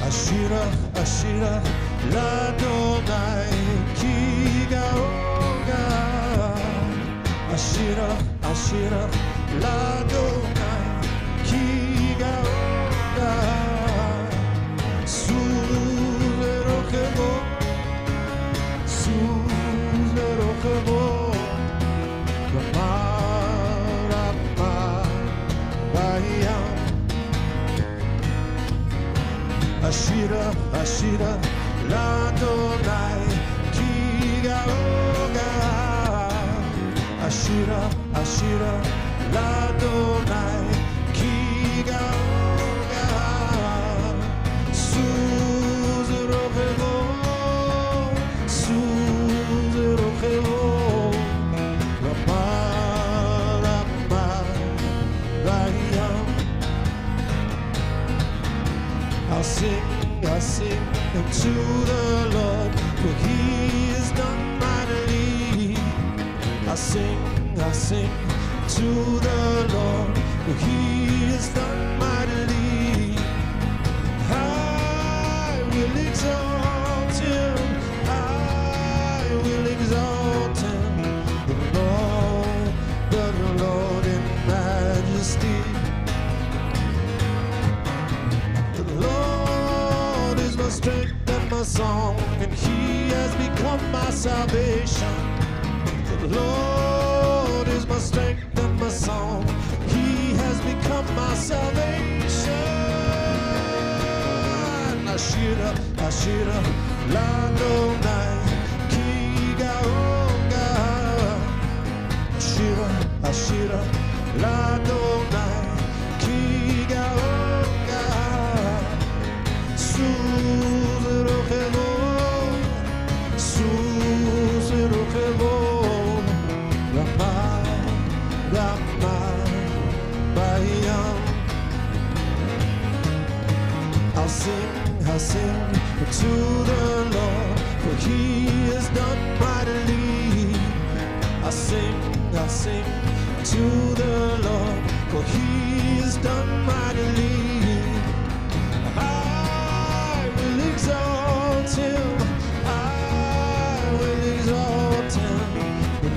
Ashira, Ashira, l'Adonai, ki gaoga. Ashira, Ashira, l'Adonai, ki gaoga. Sulerochemo, Sulerochemo, Ramarama, Bayam. Ashira, Ashira, l'Adonai, ki gaoga. Ashira, Ashira, l'Adonai, ki gaoga. Suzerochemo, Suzerochemo, Ramarama, Bayam. I'll sing unto the Lord, for He has done mightily. I'll sing to the Lord, for He has done mightily. I will exalt Him, I will exalt Him, the Lord in majesty. The Lord is my strength and my song, and He has become my salvation. The Lord is my strength and my song, He has become my salvation. Ashira, Ashira, l'Adonai, ki gaoga. Ashira, Ashira, l'Adonai, ki gaoga. Suzerochemo, Suzerochemo, Rama, Rama, Bayam. I'll sing to the Lord, for He has done mightily. I'll sing to the Lord, for He has done mightily. I will exalt Him, I will exalt Him, the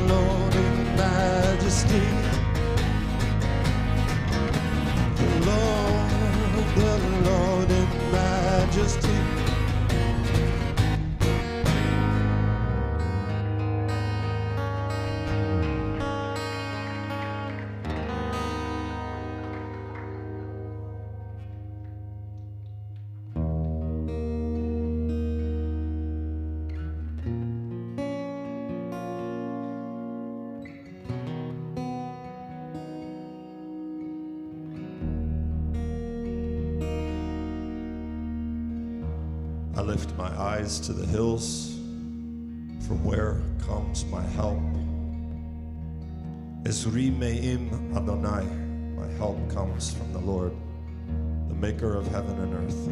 Lord in majesty. The Lord in majesty. I lift my eyes to the hills, from where comes my help. Ezri me'im Adonai, my help comes from the Lord, the maker of heaven and earth.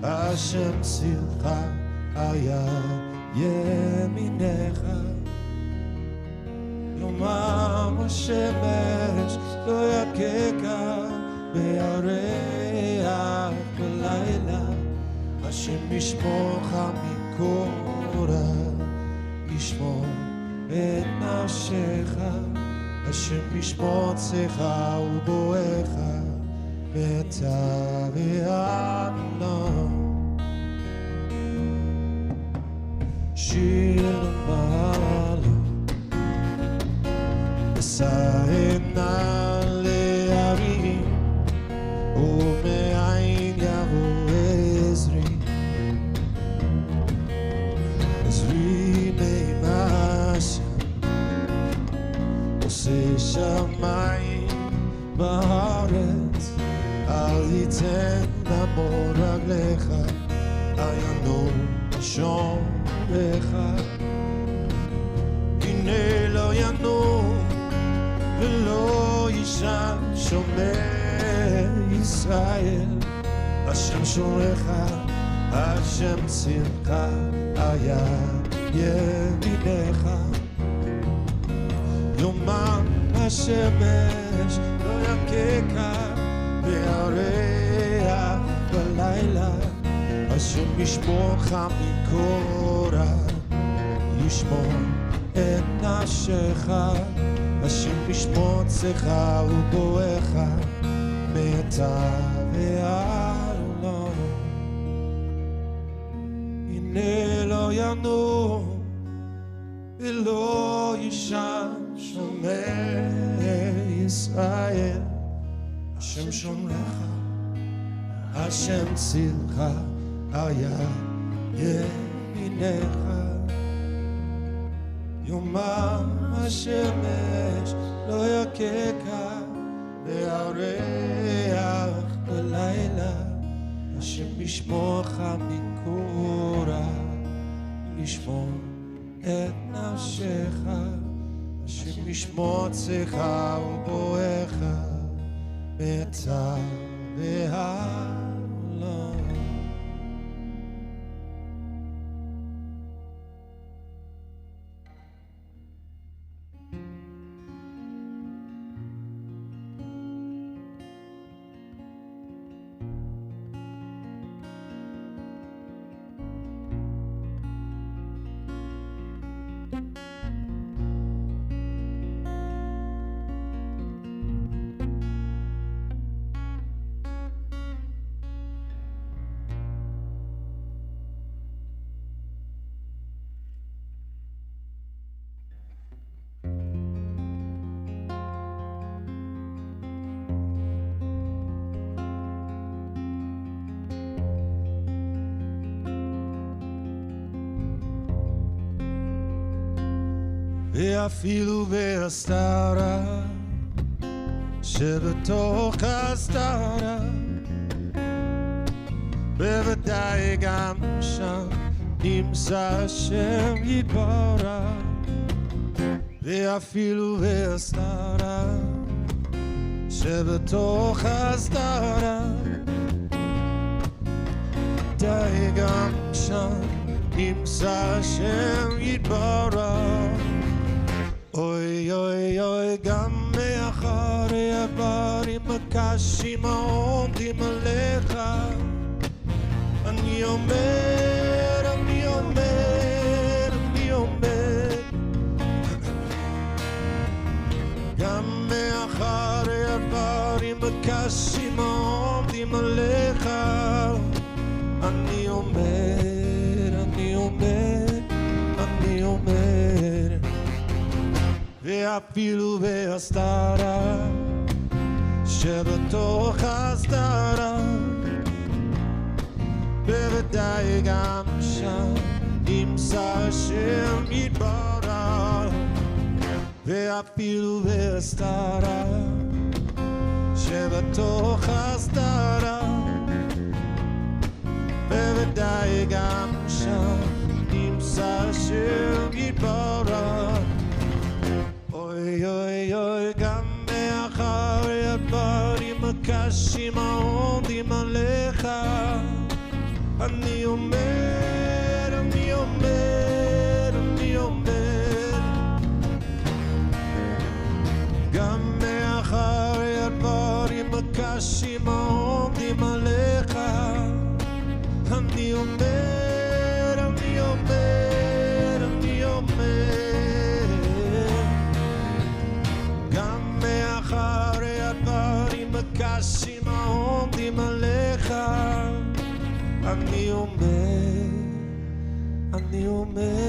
Hashem tzilcha ayad yeminecha Yomam hashemesh lo yakeka be'areach b'layla Hashem yishmocha mikora yishmor et nafshecha Hashem yishmor tzecha uboecha מעתה ועד עולם. שיר למעלה, אשא עיני להרים, ומאין יבוא עזרי. עזרי ממעשה, עושה שמיים בארץ. אל יתן למור רגליך, אל ינום שומרך. הנה לא ינום ולא יישן שומר ישראל. השם שומרך, השם צילך, היד ימינך. יומם השמש לא יככה, והריח בלילה. השם ישמורך מכל רע, ישמור את נפשך. השם ישמור צאך ובואך, מעתה ועד עולם. הנה לא ינום ולא יישן שומר ישראל. השם שומרך, השם צילך, היד ימינך. יומם השמש לא יככה, והריח בלילה. השם ישמורך מכל רע, ישמור את נפשך. השם ישמור צאך ובואך, מעתה ועד עולם. ואפילו בהסתרה, שבתוך הסתרה, בוודאי גם שם נמצא השם יתברך. ואפילו בהסתרה, שבתוך הסתרה, די גם שם נמצא השם יתברך. אוי אוי אוי, גם מאחורי הדברים הקשים העומדים עליך, אני אומר, אני אומר, אני אומר, גם מאחורי הדברים הקשים העומדים עליך, אני אומר, אני אומר, אני אומר. ואפילו בהסתרה, שבתוך הסתרה, בוודאי גם שם נמצא השם יתברך. ואפילו בהסתרה, שבתוך הסתרה, בוודאי גם שם נמצא השם יתברך. אוי אוי אוי, גם מאחורי הדברים הקשים העומדים עליך, אני אומר, אני אומר, אני אומר, גם מאחורי הדברים הקשים העומדים עליך, אני אומר, אני אומר, אני אומר, גם מאחורי הדברים הקשים העומדים אני אומר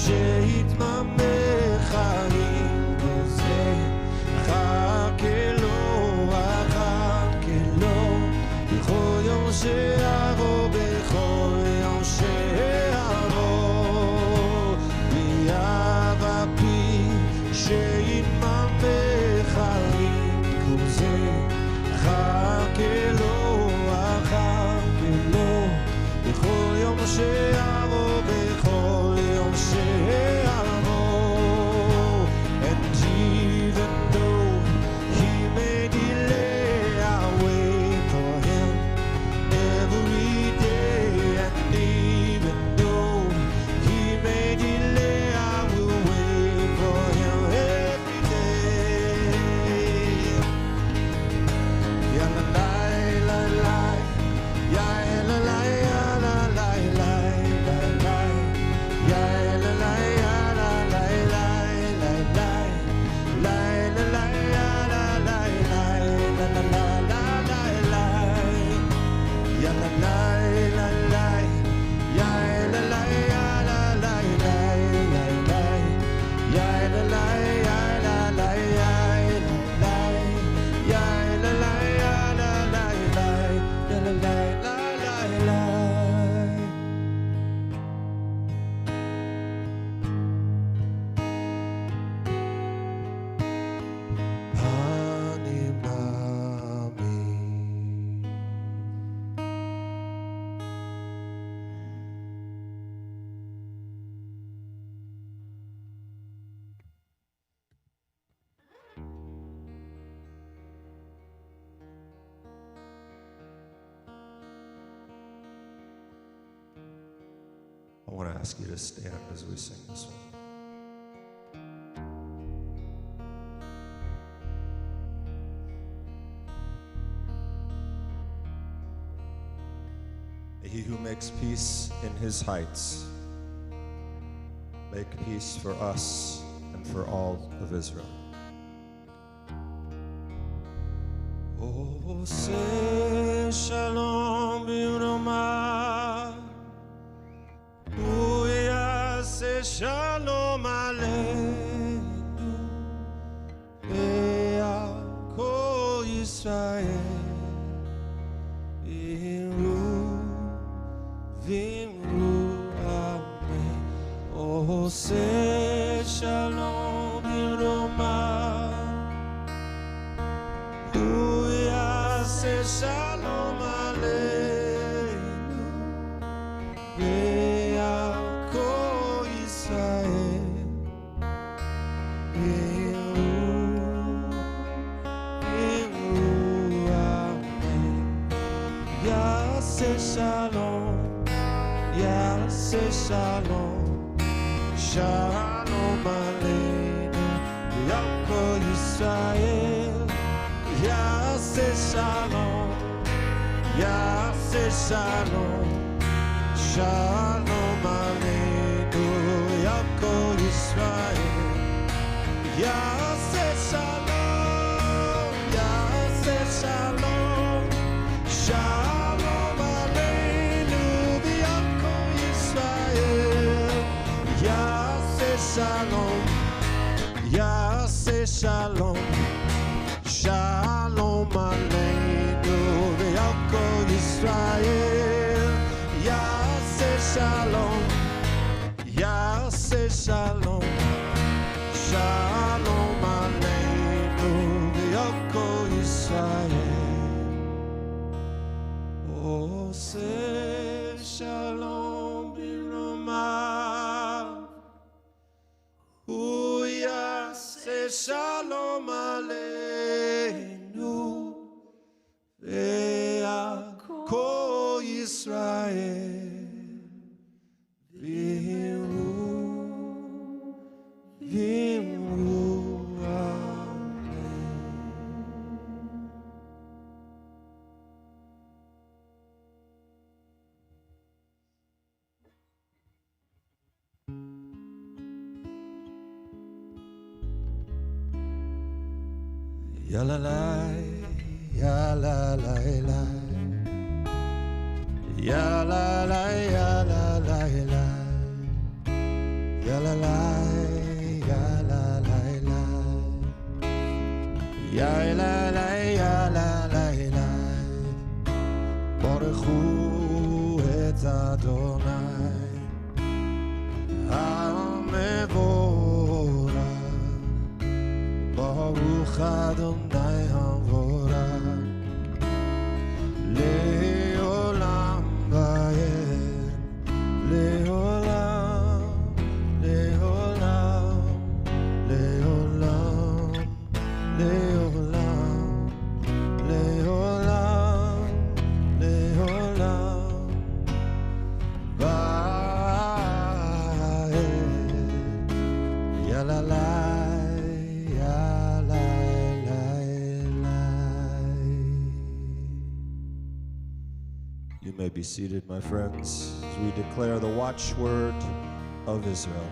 שהתממש I want to ask you to stand as we sing this one. He who makes peace in his heights, make peace for us and for all of Israel. Oh, say shalom b'yomah. Oh, yeah, say shalom aleinu. Be'akol Yisrael. Oh, say shalom b'yomah. Oh, yeah, say shalom aleinu. Be'akol Yisrael. Yeah, say shalom. Yeah, say shalom. Shalom aleinu, Ya'akol Yisrael. Ya'aseh shalom, Ya'aseh shalom. Shalom aleinu, Ya'akol Yisrael. Ya'aseh shalom, Ya'aseh shalom. Shalom aleinu, Ya'akol Yisrael. Shalom, Ya'aseh shalom, shalom aleinu ve'ya'akol Yisrael. Ya'aseh shalom, Ya'aseh shalom, shalom aleinu ve'ya'akol Yisrael. Oh, say shalom b'yomah. Oh, yeah, say shalom aleinu, ve'ya'akol Yisrael, v'imru amen. Ya la la, ya la la la, ya la la, ya la la la, ya la la, ya la la la, ya la la, ya la la la. Baruchu et Adonai, HaMevorach. Baruch Adonai HaMevorach, Le'olam va'ed, Le'olam, Le'olam, Le'olam, Le'olam, Le'olam, Le'olam va'ed. Ya la la. You may be seated, my friends, as we declare the watchword of Israel.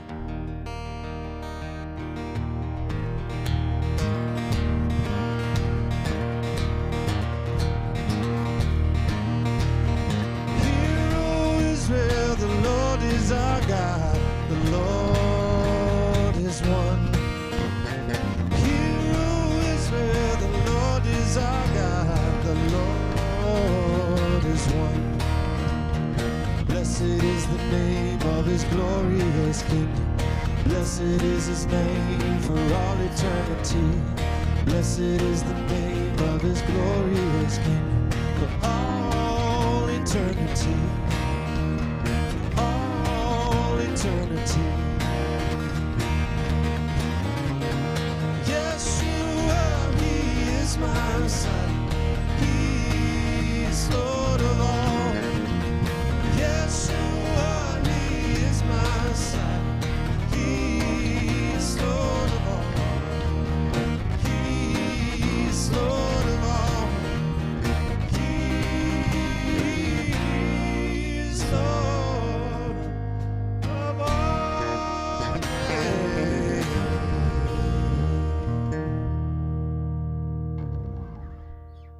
Hear, O Israel, the Lord is our God, the Lord is one. Hear, O Israel, the Lord is our God, the Lord is one. Blessed is the name of his glorious kingdom. Blessed is his name for all eternity. Blessed is the name of his glorious kingdom for all eternity. For all eternity. Yeshua, he is my son. He is Lord of all. Yeshua, he is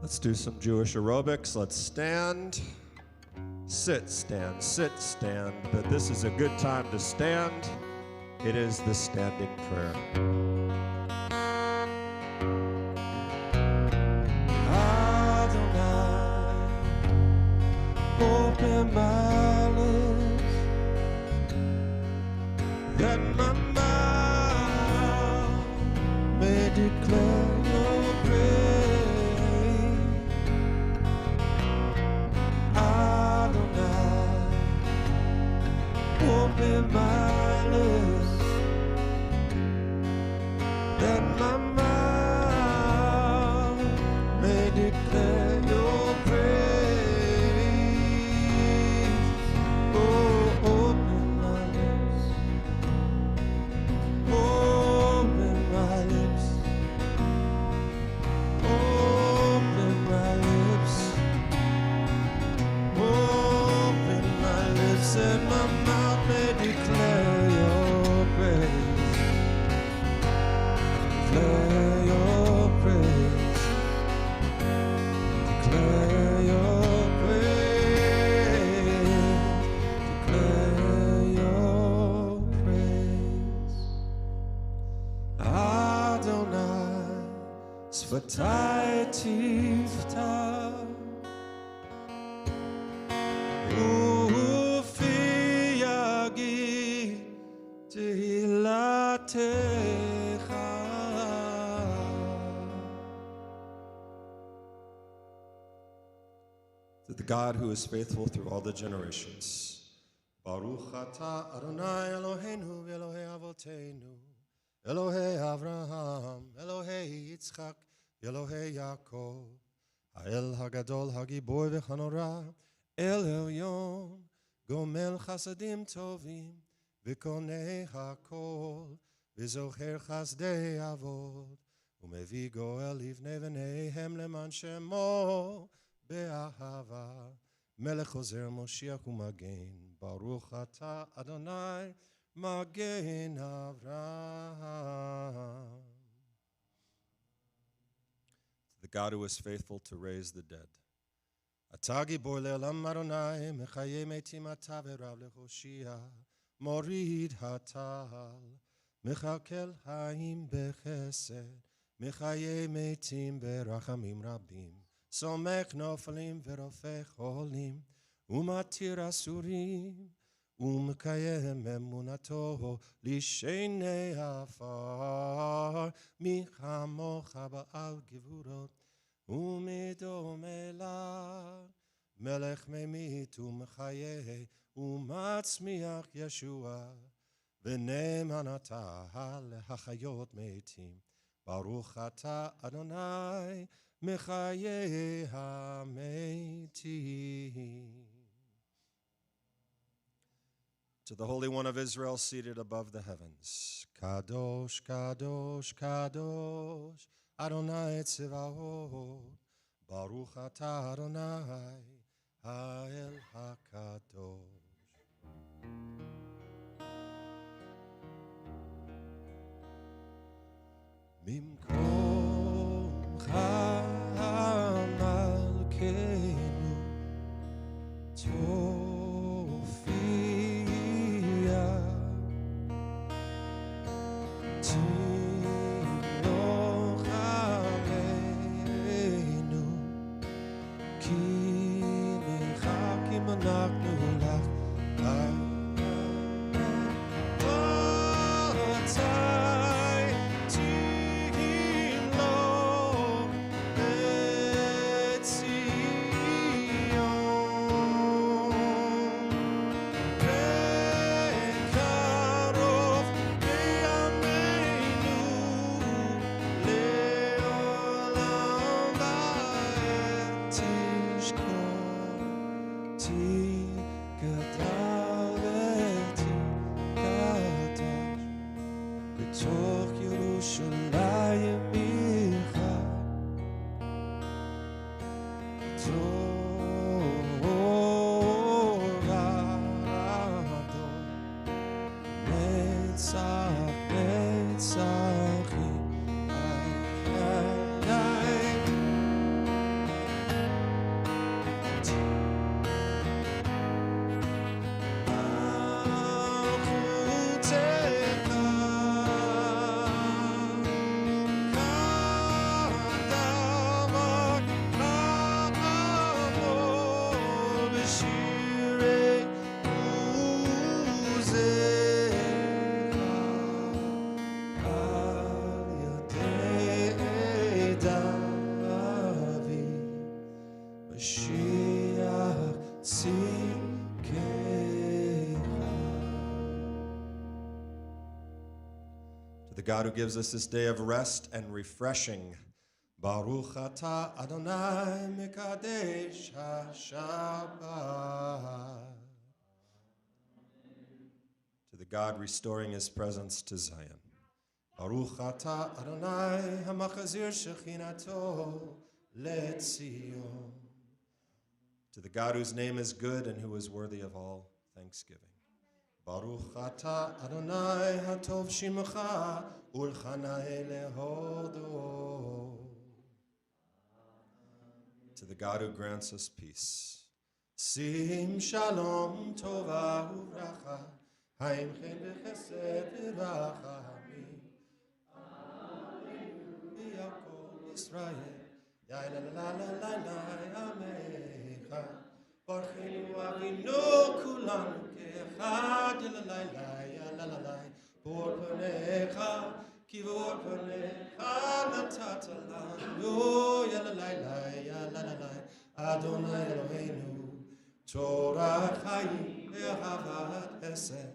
Let's do some Jewish aerobics. Let's stand, sit, stand, sit, stand. But this is a good time to stand. It is the standing prayer. Adonai, open my lips, that my mouth may declare your praise. Adonai, open my lips, that my mouth may declare your praise. Oh, open my lips, open my lips, open my lips, open my lips, and my mouth may declare your praise. Declare your praise. Declare your praise. Declare your praise. Adonai, Sfatai Tiftah, Ufi Yagid Tehilatecha. To the God who is faithful through all the generations. Baruch atah Adonai Eloheinu Elohei Avoteinu, Elohei Avraham, Elohei Yitzchak, Elohei Yaakov, Ha'el Hagadol Hagibor V'Chanora, El Elyon, Gomel Chasadim Tovim, V'Konei HaKol, V'Zocher Chasdei Avod, U'Mevi Goel Livnei V'neihem Leman Shemo, Be'ahava, Melech Ozer Moshiach U'Magen, Baruch atah Adonai, Magen Avraham. The God who is faithful to raise the dead. Atah gibor le'olam Adonai, mechaye metim atah v'rav lechoshia, morid hatal, mechakel haim bechesed, mechaye metim berachamim rabim, somech nofalim v'rofech olim, umatir asurim, umekayem emunato lishenei afar, michamocha ba'al gevurot, umidome melech memit umchaye, umatzmiach Yeshua, v'nemanata lehachayot metim, Baruch atah Adonai, mechaye hametim. To the Holy One of Israel seated above the heavens. Kadosh, Kadosh, Kadosh, Adonai Tzevaot, Baruch atah Adonai, Ha'el HaKadosh. Mimkomcha malkeinu, Mashiach Tzidkecha. To the God who gives us this day of rest and refreshing, Baruch atah Adonai Mekadesh HaShabbat. To the God restoring his presence to Zion, Baruch atah Adonai Hamachazir Shechinato LeTzion. To the God whose name is good and who is worthy of all thanksgiving, Baruch atah Adonai Hatov Shimecha Ulchanai Lehodo. To the God who grants us peace, Sim Shalom Tova Uvracha Haim Chen V'Chesed V'Rachamim V'Yakol Yisrael Yai la la la la la Amecha Barchenu Avinu Kulanu Ke'echad Ya la la la Ya la la la Bor Panecha Kivor Panecha Natata Lanu Ya la la la Ya la la la Adonai Eloheinu Torah Chaim Ve'ahavat Hesed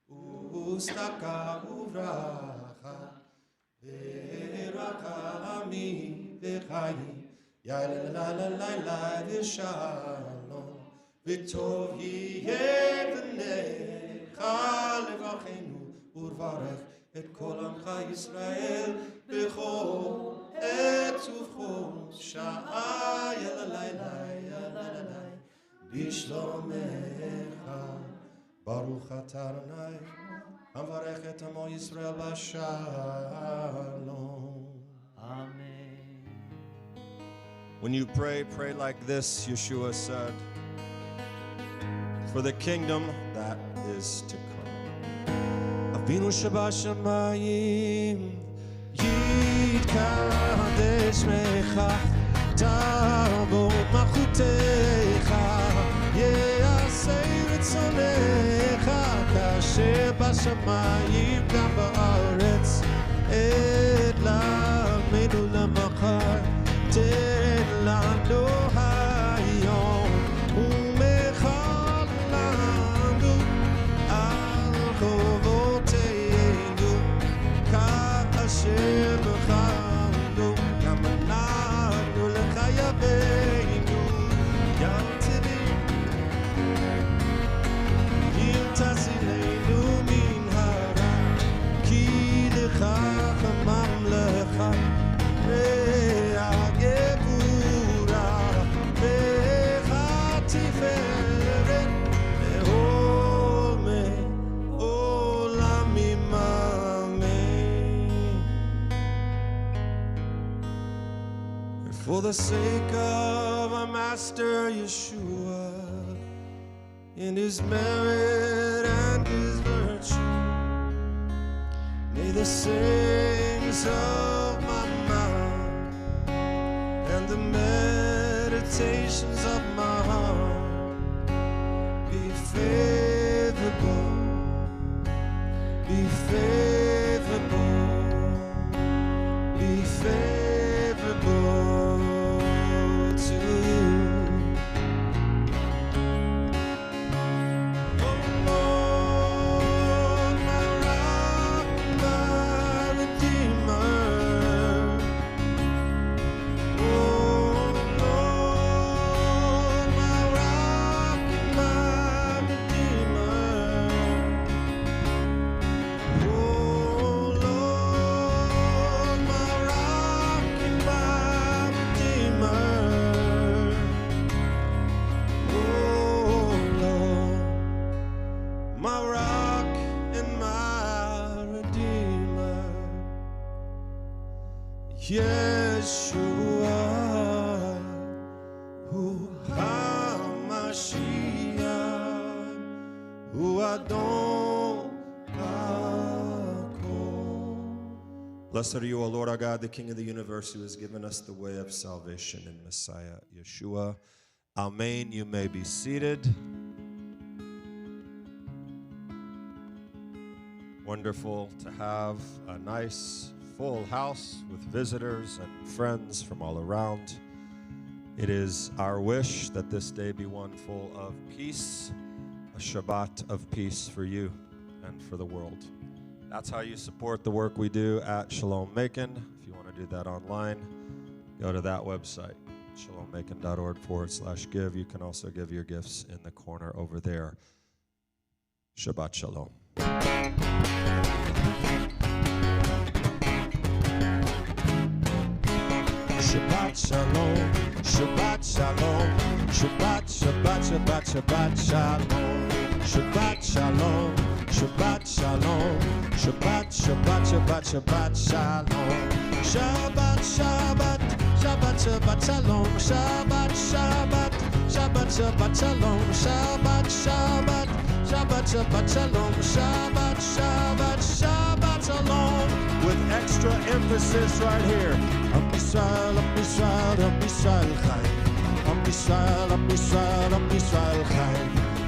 Ustaka Uvracha Ve'rachamim Ve'chayim Ya la la la la la Ve'shalom V'tov yiyeh v'necha levachenu Urvarech et kol amcha Yisrael B'chol et uvchol sha'a Ya la la la Ya la la la Bishlomecha Baruch atah Adonai Havarech et amo Yisrael b'shalom. Amen. When you pray, pray like this, Yeshua said, for the kingdom that is to come. Avinu Shabbat Shamayim Yitkadesh Mecha Tavo Machutecha Yeaseh Ritzonecha Kasher Bashamayim Gam Ba'aretz Et Lamenu Lamachar Ten Lanu Hayom Umechal Lanu Al Chovoteinu Kach Asher B'chamnu Gam Lanu Lechayaveinu Yam Tivim Yim Tasileinu Min Hara Ki Lechach Mamlecha Ve'agevura Ve'chatiferet Ve'ome Olamim Amen. And for the sake of our Master Yeshua, in his merit and his virtue, may the sayings of my mouth and the meditations of my heart be favorable, be favorable, be favorable to you. Oh Lord, my rock, my redeemer. Oh Lord, my rock and my redeemer. Oh Lord, my rock and my redeemer. Oh Lord, my rock and my redeemer. Yeshua, Hu HaMashiach, Hu Adon HaKol. Blessed are you, O Lord our God, the King of the universe, who has given us the way of salvation in Messiah Yeshua. Amen. You may be seated. Wonderful to have a nice full house with visitors and friends from all around. It is our wish that this day be one full of peace, a Shabbat of peace for you and for the world. That's how you support the work we do at Shalom Macon. If you want to do that online, go to that website, shalommacon.org/give. You can also give your gifts in the corner over there. Shabbat Shalom. Shabbat Shalom, Shabbat Shalom, Shabbat, Shabbat, Shabbat, Shabbat Shalom, Shabbat Shalom, Shabbat Shalom, Shabbat, Shabbat, Shabbat, Shabbat Shalom, Shabbat, Shabbat, Shabbat, Shabbat Shalom, Shabbat, Shabbat, Shabbat, Shabbat Shalom, Shabbat, Shabbat, Shabbat, Shabbat Shalom, Shabbat, Shabbat, Shabbat Shalom, with extra emphasis right here. Am Yisrael, Am Yisrael, Am Yisrael Chai. Am Yisrael, Am Yisrael, Am Yisrael Chai.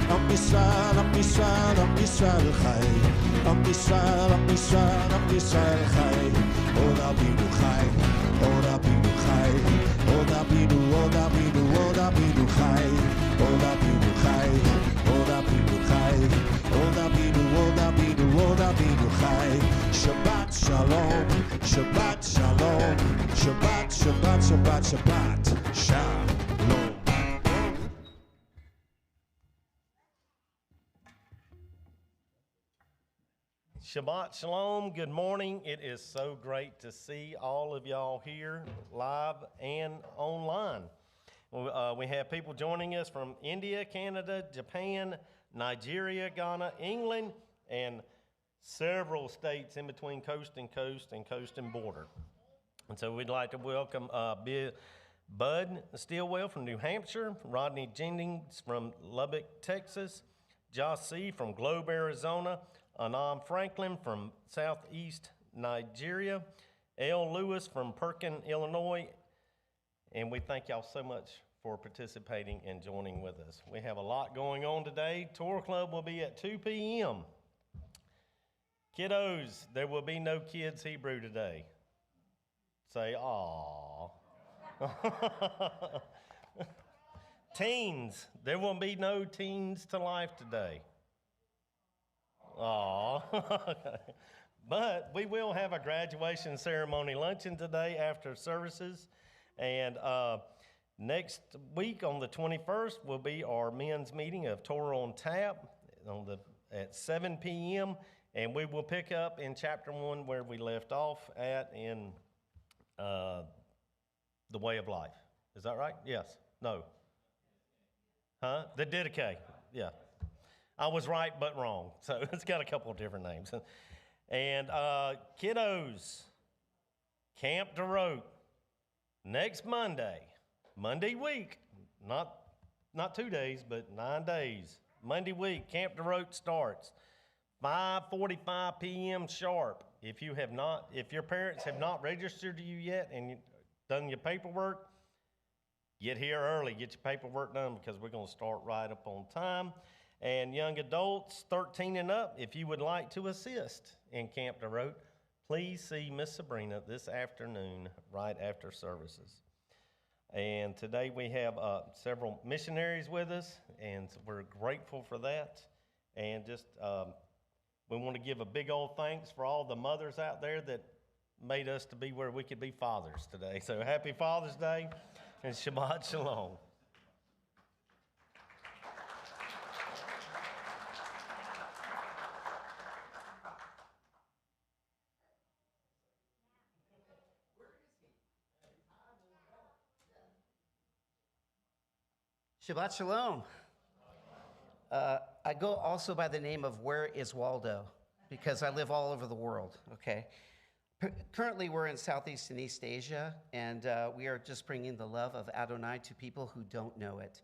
Am Yisrael, Am Yisrael, Am Yisrael Chai. Am Yisrael, Am Yisrael, Am Yisrael Chai. Od Abinu Chai, Od Abinu Chai. Od Abinu, Od Abinu, Od Abinu Chai. Od Abinu Chai, Od Abinu Chai. Od Abinu, Od Abinu, Od Abinu Chai. Shabbat Shalom, Shabbat Shalom, Shabbat, Shabbat, Shabbat, Shabbat Shalom. Shabbat Shalom, good morning. It is so great to see all of y'all here live and online. We have people joining us from India, Canada, Japan, Nigeria, Ghana, England, and several states in between coast and coast and coast and border. And so we'd like to welcome Bud Stilwell from New Hampshire, Rodney Jennings from Lubbock, Texas, Josh C. from Globe, Arizona, Anam Franklin from Southeast Nigeria, L. Lewis from Perkin, Illinois, and we thank y'all so much for participating and joining with us. We have a lot going on today. Tour Club will be at 2 p.m. Kiddos, there will be no Kids Hebrew today. Say, aww. Teens, there will be no Teens to Life today. Aww. But we will have a graduation ceremony luncheon today after services. And next week on the 21st will be our men's meeting of Torah on Tap at 7 p.m. And we will pick up in chapter 1 where we left off at in the way of life. Is that right? Yes. No. Huh? The Didache. Yeah. I was right but wrong. So it's got a couple of different names. And kiddos, Camp DeRote, next Monday week, not 2 days, but 9 days. Monday week, Camp DeRote starts 5:45 p.m. sharp. If your parents have not registered you yet and you've done your paperwork, get here early, get your paperwork done because we're going to start right up on time. And young adults, 13 and up, if you would like to assist in Camp DeRote, please see Miss Sabrina this afternoon right after services. And today we have several missionaries with us, and we're grateful for that. And just we want to give a big old thanks for all the mothers out there that made us to be where we could be fathers today. So happy Father's Day and Shabbat Shalom. Shabbat Shalom. I go also by the name of Where is Waldo, because I live all over the world, okay? Currently, we're in Southeast and East Asia, and we are just bringing the love of Adonai to people who don't know it.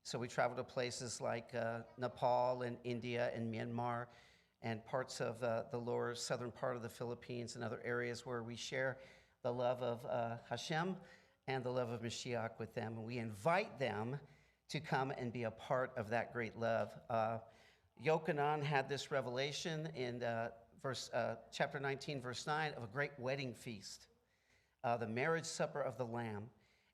So we travel to places like Nepal and India and Myanmar and parts of the lower southern part of the Philippines and other areas where we share the love of Hashem and the love of Mashiach with them. And we invite them to come and be a part of that great love. Yochanan had this revelation in chapter 19, verse 9, of a great wedding feast, the marriage supper of the Lamb.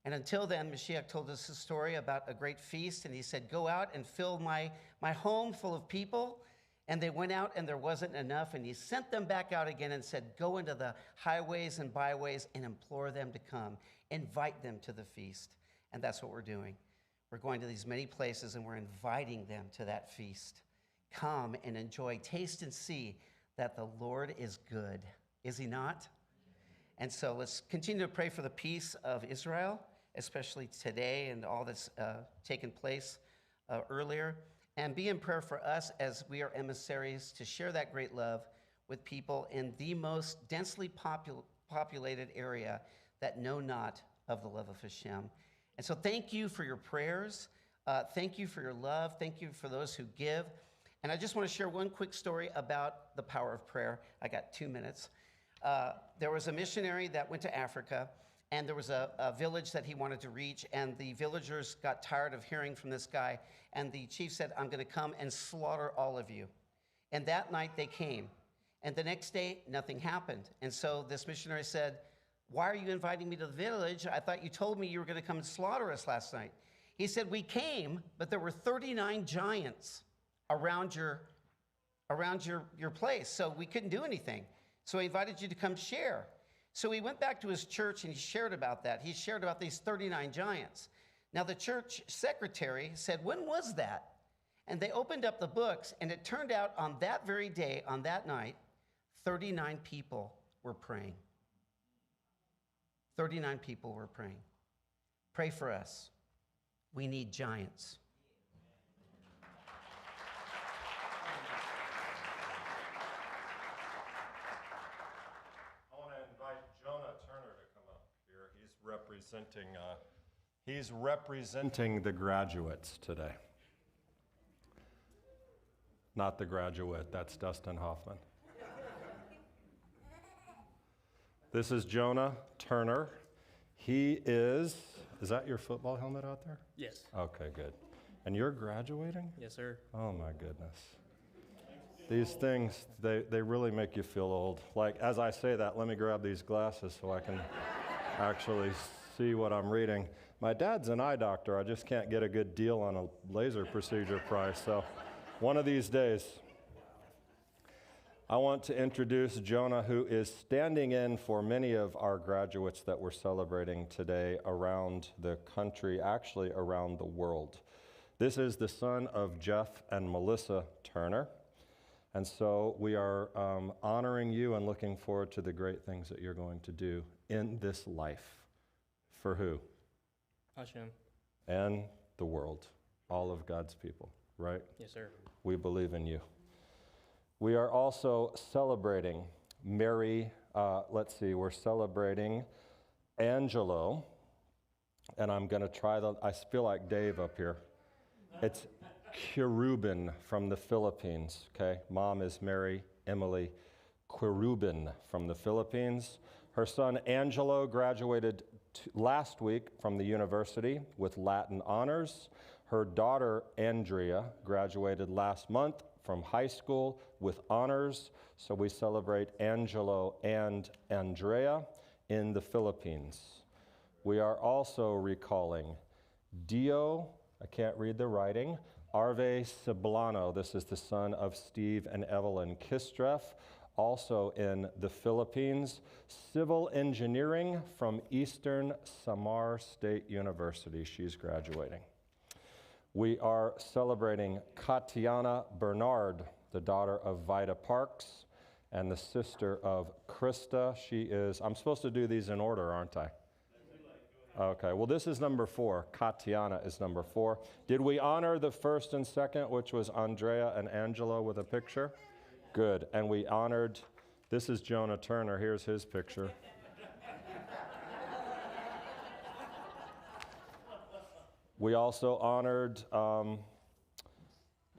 And until then, Mashiach told us a story about a great feast, and he said, go out and fill my home full of people. And they went out, and there wasn't enough, and he sent them back out again and said, go into the highways and byways and implore them to come. Invite them to the feast. And that's what we're doing. We're going to these many places, and we're inviting them to that feast. Come and enjoy, taste and see that the Lord is good. Is he not? And so let's continue to pray for the peace of Israel, especially today and all that's taken place earlier. And be in prayer for us as we are emissaries to share that great love with people in the most densely populated area that know not of the love of Hashem. And so thank you for your prayers. Thank you for your love. Thank you for those who give. And I just want to share one quick story about the power of prayer. I got 2 minutes. There was a missionary that went to Africa, and there was a village that he wanted to reach, and the villagers got tired of hearing from this guy, and the chief said, I'm going to come and slaughter all of you. And that night they came, and the next day nothing happened. And so this missionary said, why are you inviting me to the village? I thought you told me you were going to come and slaughter us last night. He said, we came, but there were 39 giants around your place, so we couldn't do anything. So he invited you to come share. So he went back to his church and he shared about that. He shared about these 39 giants. Now the church secretary said, when was that? And they opened up the books, and it turned out on that very day, on that night, 39 people were praying. 39 people were praying. Pray for us. We need giants. I want to invite Jonah Turner to come up here. He's representing the graduates today. Not the graduate, that's Dustin Hoffman. This is Jonah Turner. He is that your football helmet out there? Yes. Okay, good. And you're graduating? Yes, sir. Oh my goodness. These things, they really make you feel old. Like, as I say that, let me grab these glasses so I can actually see what I'm reading. My dad's an eye doctor. I just can't get a good deal on a laser procedure price. So one of these days, I want to introduce Jonah, who is standing in for many of our graduates that we're celebrating today around the country, actually around the world. This is the son of Jeff and Melissa Turner. And so we are honoring you and looking forward to the great things that you're going to do in this life. For who? Hashem. And the world, all of God's people, right? Yes, sir. We believe in you. We are also celebrating Mary, we're celebrating Angelo, and I'm going to try I feel like Dave up here. It's Cherubin from the Philippines, okay? Mom is Mary Emily Cherubin from the Philippines. Her son Angelo graduated last week from the university with Latin honors. Her daughter Andrea graduated last month from high school with honors. So we celebrate Angelo and Andrea in the Philippines. We are also recalling Dio, I can't read the writing, Arve Ceblano. This is the son of Steve and Evelyn Kistreff, also in the Philippines. Civil engineering from Eastern Samar State University. She's graduating. We are celebrating Katiana Bernard, the daughter of Vida Parks and the sister of Krista. She is, I'm supposed to do these in order, aren't I? Okay, well, this is number 4. Katiana is number 4. Did we honor the first and second, which was Andrea and Angelo with a picture? Good. And we honored, this is Jonah Turner. Here's his picture. We also honored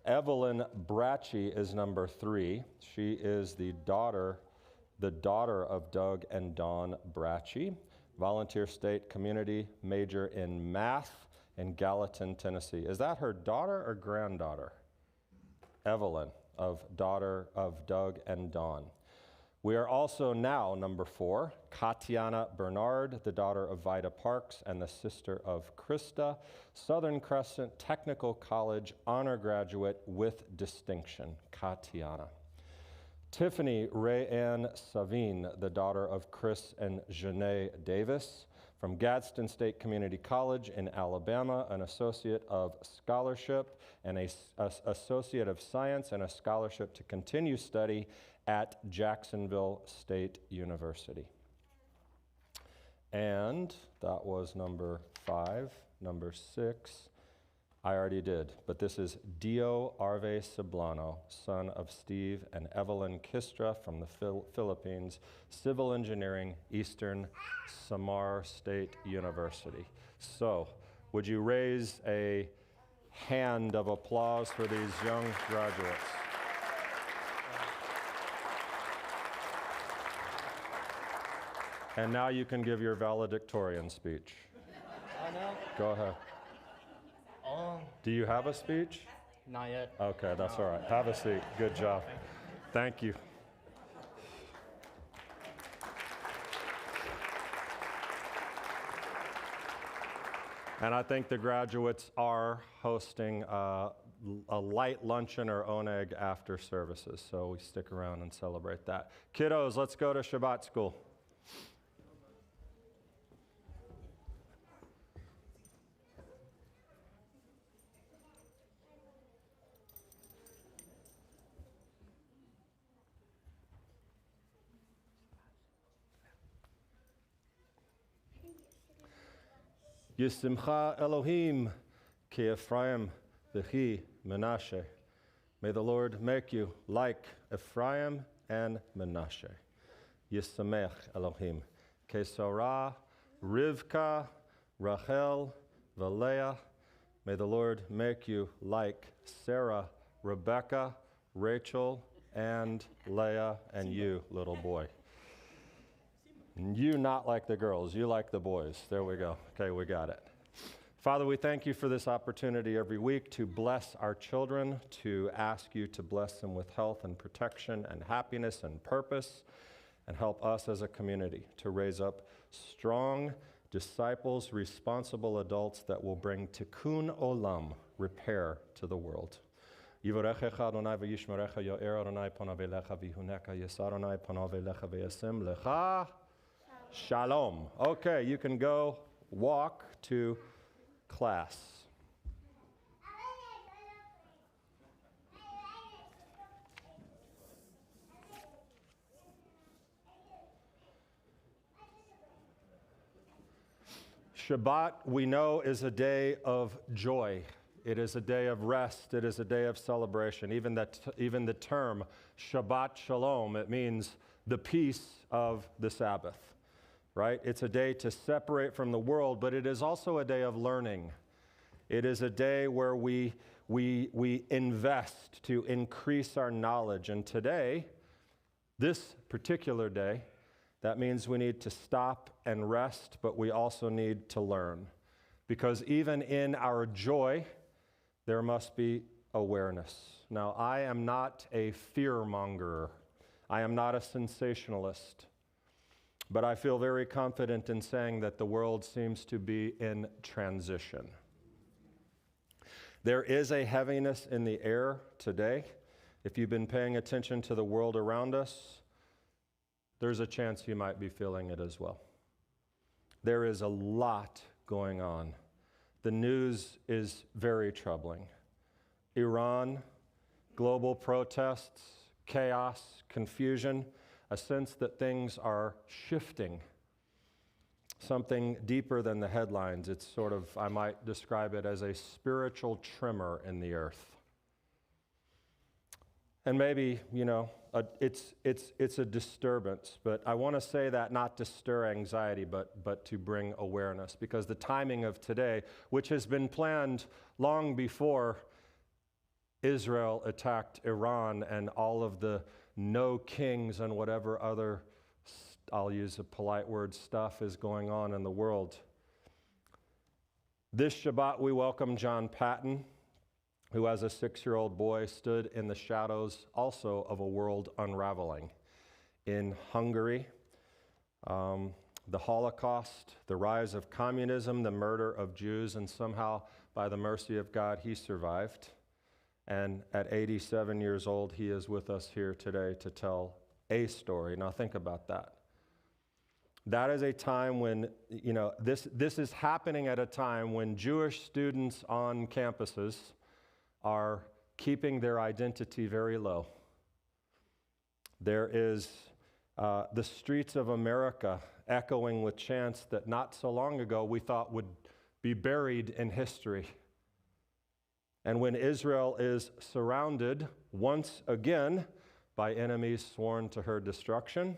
Evelyn Bracci is number 3. She is the daughter of Doug and Dawn Bracci, volunteer state community major in math in Gallatin, Tennessee. Is that her daughter or granddaughter? Evelyn, daughter of Doug and Dawn. We are also now, number 4, Katiana Bernard, the daughter of Vida Parks and the sister of Krista, Southern Crescent Technical College honor graduate with distinction, Katiana. Tiffany Ray-Ann Savine, the daughter of Chris and Janae Davis, from Gadsden State Community College in Alabama, an Associate of Scholarship and a Associate of Science and a scholarship to continue study at Jacksonville State University. And that was number 5. Number 6, I already did, but this is Dio Arve Ceblano, son of Steve and Evelyn Kistra from the Philippines, Civil Engineering, Eastern Samar State University. So, would you raise a hand of applause for these young graduates? And now you can give your valedictorian speech. I know. Go ahead. Do you have a speech? Not yet. Okay, that's all right. Have a seat. Good job. Thank you. And I think the graduates are hosting a light luncheon or oneg after services, so we stick around and celebrate that. Kiddos, let's go to Shabbat school. Yisimcha Elohim ki Ephraim v'chi Menashe. May the Lord make you like Ephraim and Menashe. Yisamech Elohim ki Sarah, Rivka, Rachel, v'Leah. May the Lord make you like Sarah, Rebecca, Rachel, and Leah, and you, little boy. You not like the girls, you like the boys. There we go. Okay, we got it. Father, we thank you for this opportunity every week to bless our children, to ask you to bless them with health and protection and happiness and purpose, and help us as a community to raise up strong disciples, responsible adults that will bring tikkun olam, repair, to the world. Yivarechecha Adonai v'yishmerecha yo'er Adonai panav elecha v'yihuneka yis Adonai panav elecha v'yasim lecha Shalom. Okay, you can go walk to class. Shabbat, we know, is a day of joy. It is a day of rest. It is a day of celebration. Even the term Shabbat Shalom, it means the peace of the Sabbath. Right? It's a day to separate from the world, but it is also a day of learning. It is a day where we invest to increase our knowledge. And today, this particular day, that means we need to stop and rest, but we also need to learn. Because even in our joy, there must be awareness. Now, I am not a fear-mongerer. I am not a sensationalist. But I feel very confident in saying that the world seems to be in transition. There is a heaviness in the air today. If you've been paying attention to the world around us, there's a chance you might be feeling it as well. There is a lot going on. The news is very troubling. Iran, global protests, chaos, confusion, a sense that things are shifting, something deeper than the headlines. It's sort of, I might describe it as a spiritual tremor in the earth. And maybe, it's a disturbance, but I want to say that not to stir anxiety, but to bring awareness, because the timing of today, which has been planned long before Israel attacked Iran and all of the no kings and whatever other, I'll use a polite word, stuff is going on in the world. This Shabbat, we welcome John Patton, who as a 6-year-old boy stood in the shadows also of a world unraveling. in Hungary, the Holocaust, the rise of communism, the murder of Jews, and somehow, by the mercy of God, he survived. And at 87 years old, he is with us here today to tell a story. Now think about that. That is a time when, this is happening at a time when Jewish students on campuses are keeping their identity very low. There is the streets of America echoing with chants that not so long ago we thought would be buried in history. And when Israel is surrounded once again by enemies sworn to her destruction,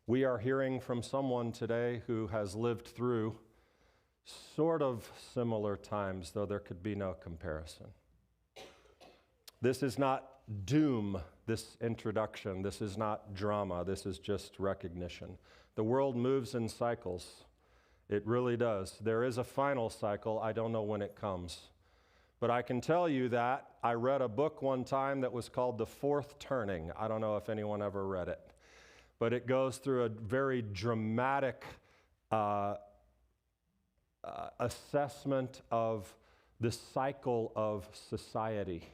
we are hearing from someone today who has lived through sort of similar times, though there could be no comparison. This is not doom, this introduction. This is not drama. This is just recognition. The world moves in cycles. It really does. There is a final cycle. I don't know when it comes. But I can tell you that I read a book one time that was called The Fourth Turning. I don't know if anyone ever read it. But it goes through a very dramatic assessment of the cycle of society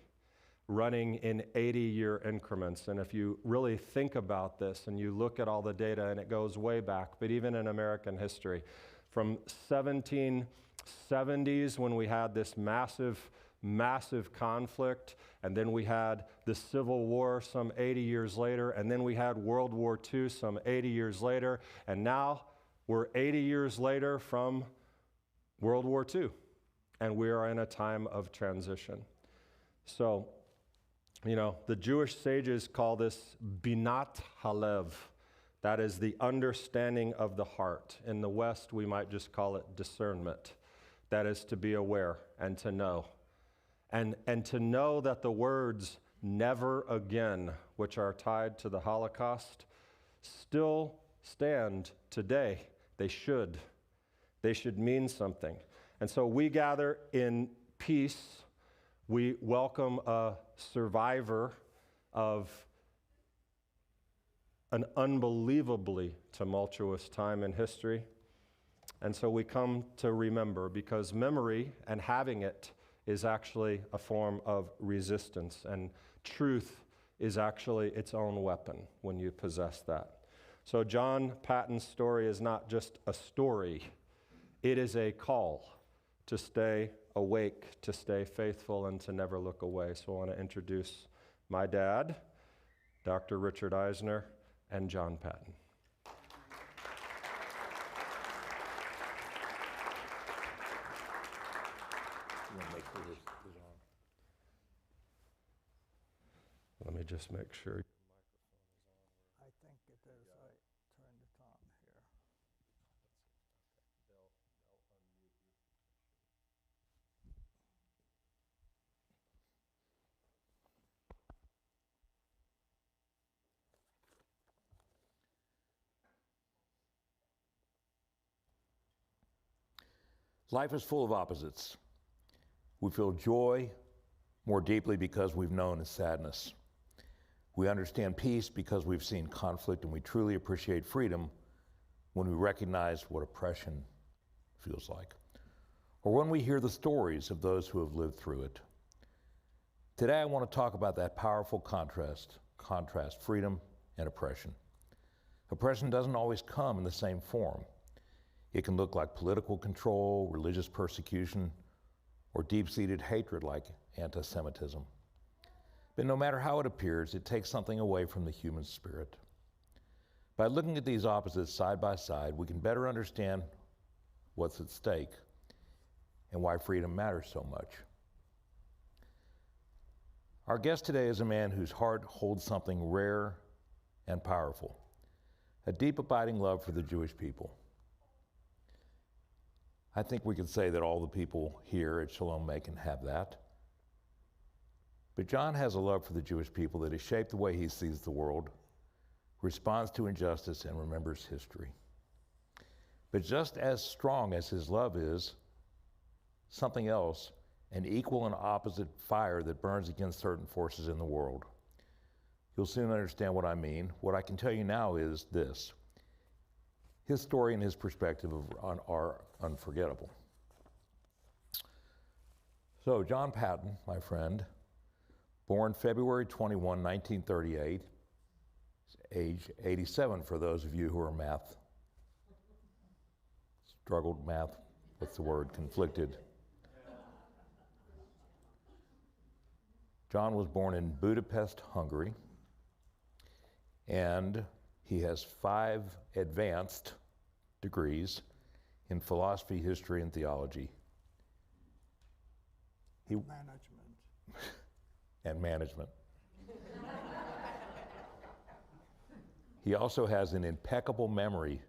running in 80-year increments. And if you really think about this and you look at all the data, and it goes way back, but even in American history, from 1770s when we had this massive conflict, and then we had the Civil War some 80 years later, and then we had World War II some 80 years later, and now we're 80 years later from World War II, and we are in a time of transition. So, the Jewish sages call this binat halev. That is the understanding of the heart. In the West, we might just call it discernment. That is to be aware and to know. And to know that the words never again, which are tied to the Holocaust, still stand today. They should. They should mean something. And so we gather in peace. We welcome a survivor of an unbelievably tumultuous time in history. And so we come to remember, because memory and having it is actually a form of resistance, and truth is actually its own weapon when you possess that. So John Patton's story is not just a story, it is a call to stay awake, to stay faithful, and to never look away. So I want to introduce my dad, Dr. Richard Eisner, and John Patton. Let me just make sure. I think it is. I turned it on here. Life is full of opposites. We feel joy more deeply because we've known sadness. We understand peace because we've seen conflict, and we truly appreciate freedom when we recognize what oppression feels like, or when we hear the stories of those who have lived through it. Today I want to talk about that powerful contrast, freedom and oppression. Oppression doesn't always come in the same form. It can look like political control, religious persecution, or deep-seated hatred like anti-Semitism. But no matter how it appears, it takes something away from the human spirit. By looking at these opposites side by side, we can better understand what's at stake and why freedom matters so much. Our guest today is a man whose heart holds something rare and powerful, a deep, abiding love for the Jewish people. I think we could say that all the people here at Shalom Macon have that. But John has a love for the Jewish people that has shaped the way he sees the world, responds to injustice, and remembers history. But just as strong as his love is, something else, an equal and opposite fire that burns against certain forces in the world. You'll soon understand what I mean. What I can tell you now is this. His story and his perspective are unforgettable. So, John Patton, my friend, born February 21, 1938, age 87 for those of you who are conflicted. John was born in Budapest, Hungary, and he has 5 advanced degrees in philosophy, history, and theology. Management. He also has an impeccable memory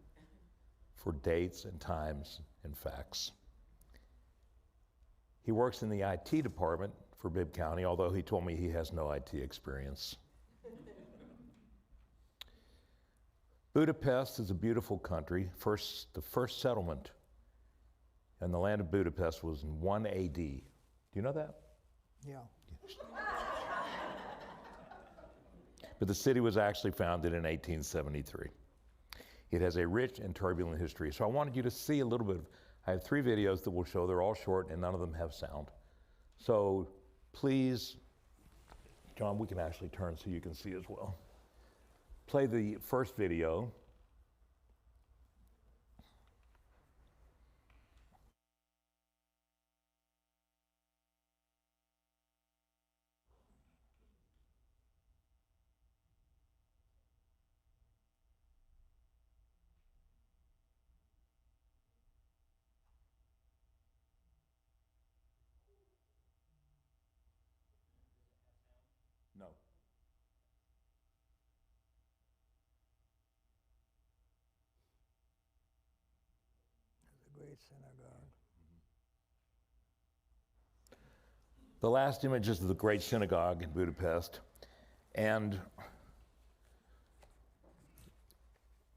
for dates and times and facts. He works in the IT department for Bibb County, although he told me he has no IT experience. Budapest is a beautiful country. The first settlement in the land of Budapest was in 1 AD. Do you know that? Yeah. But the city was actually founded in 1873. It has a rich and turbulent history. So I wanted you to see a little bit I have 3 videos that will show. They're all short and none of them have sound. So please, John, we can actually turn so you can see as well. Play the first video. No. The great synagogue. The last image is of the great synagogue in Budapest. And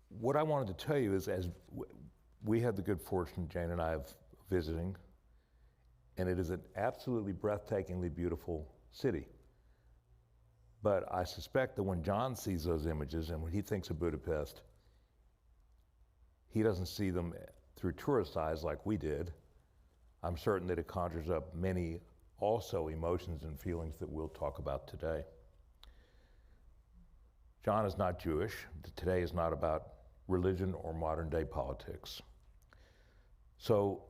what I wanted to tell you is, as we had the good fortune, Jane and I, of visiting, and it is an absolutely breathtakingly beautiful city. But I suspect that when John sees those images and when he thinks of Budapest, he doesn't see them through tourist eyes like we did. I'm certain that it conjures up many also emotions and feelings that we'll talk about today. John is not Jewish. Today is not about religion or modern day politics. So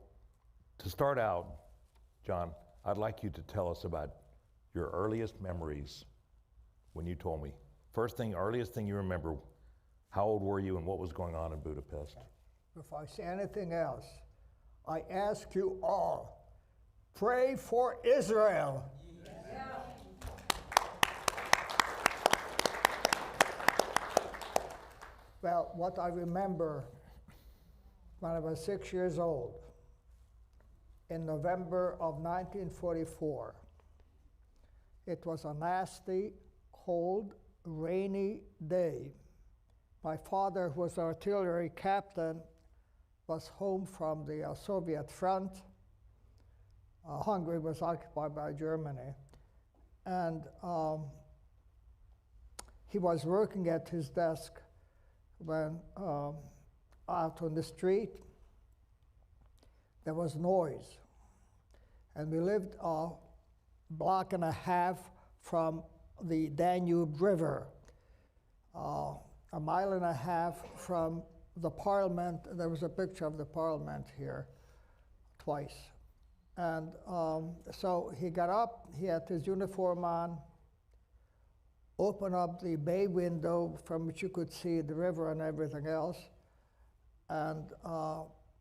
to start out, John, I'd like you to tell us about your earliest memories when you told me. Earliest thing you remember, how old were you and what was going on in Budapest? Before I say anything else, I ask you all, pray for Israel. Yeah. Well, what I remember when I was 6 years old, in November of 1944, it was a nasty, cold, rainy day. My father, who was artillery captain, was home from the Soviet front. Hungary was occupied by Germany. And he was working at his desk when out on the street, there was noise. And we lived a block and a half from the Danube River, a mile and a half from the Parliament. There was a picture of the Parliament here twice. And so he got up, he had his uniform on, opened up the bay window from which you could see the river and everything else, and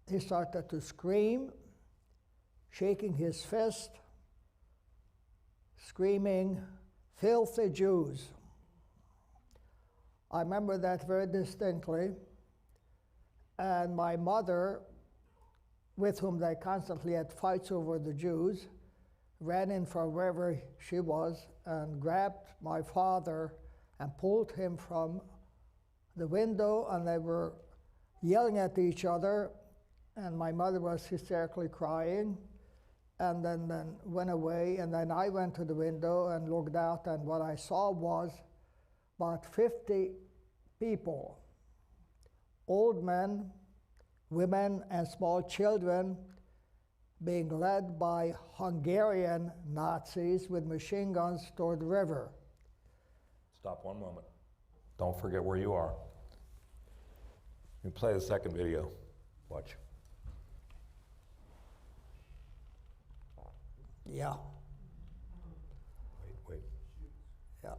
he started to scream, shaking his fist, screaming, "Filthy Jews." I remember that very distinctly. And my mother, with whom they constantly had fights over the Jews, ran in from wherever she was and grabbed my father and pulled him from the window, and they were yelling at each other, and my mother was hysterically crying, and then went away. And then I went to the window and looked out, and what I saw was about 50 people, old men, women, and small children, being led by Hungarian Nazis with machine guns toward the river. Stop one moment. Don't forget where you are. You play the second video. Watch. Yeah, Wait. yeah.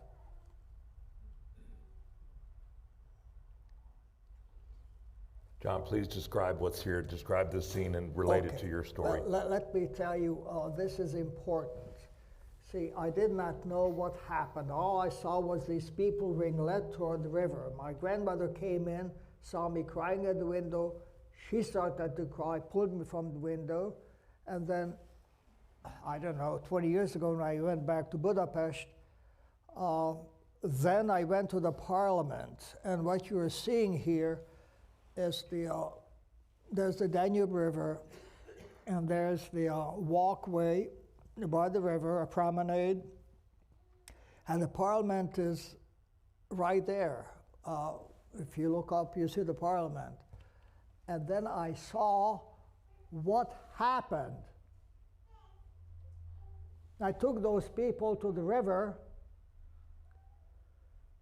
John, please describe what's here. Describe this scene and relate it to your story. Let me tell you, this is important. See, I did not know what happened. All I saw was these people being led toward the river. My grandmother came in, saw me crying at the window. She started to cry, pulled me from the window, and then, I don't know, 20 years ago when I went back to Budapest, then I went to the parliament, and what you're seeing here is there's the Danube River, and there's the walkway by the river, a promenade, and the parliament is right there. If you look up, you see the parliament. And then I saw what happened. I took those people to the river,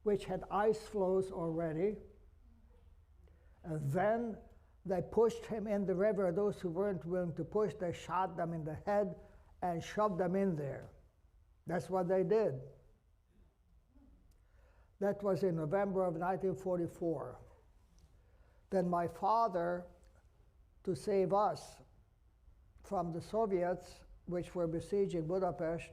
which had ice floes already, and then they pushed him in the river. Those who weren't willing to push, they shot them in the head and shoved them in there. That's what they did. That was in November of 1944. Then my father, to save us from the Soviets, which were besieging Budapest,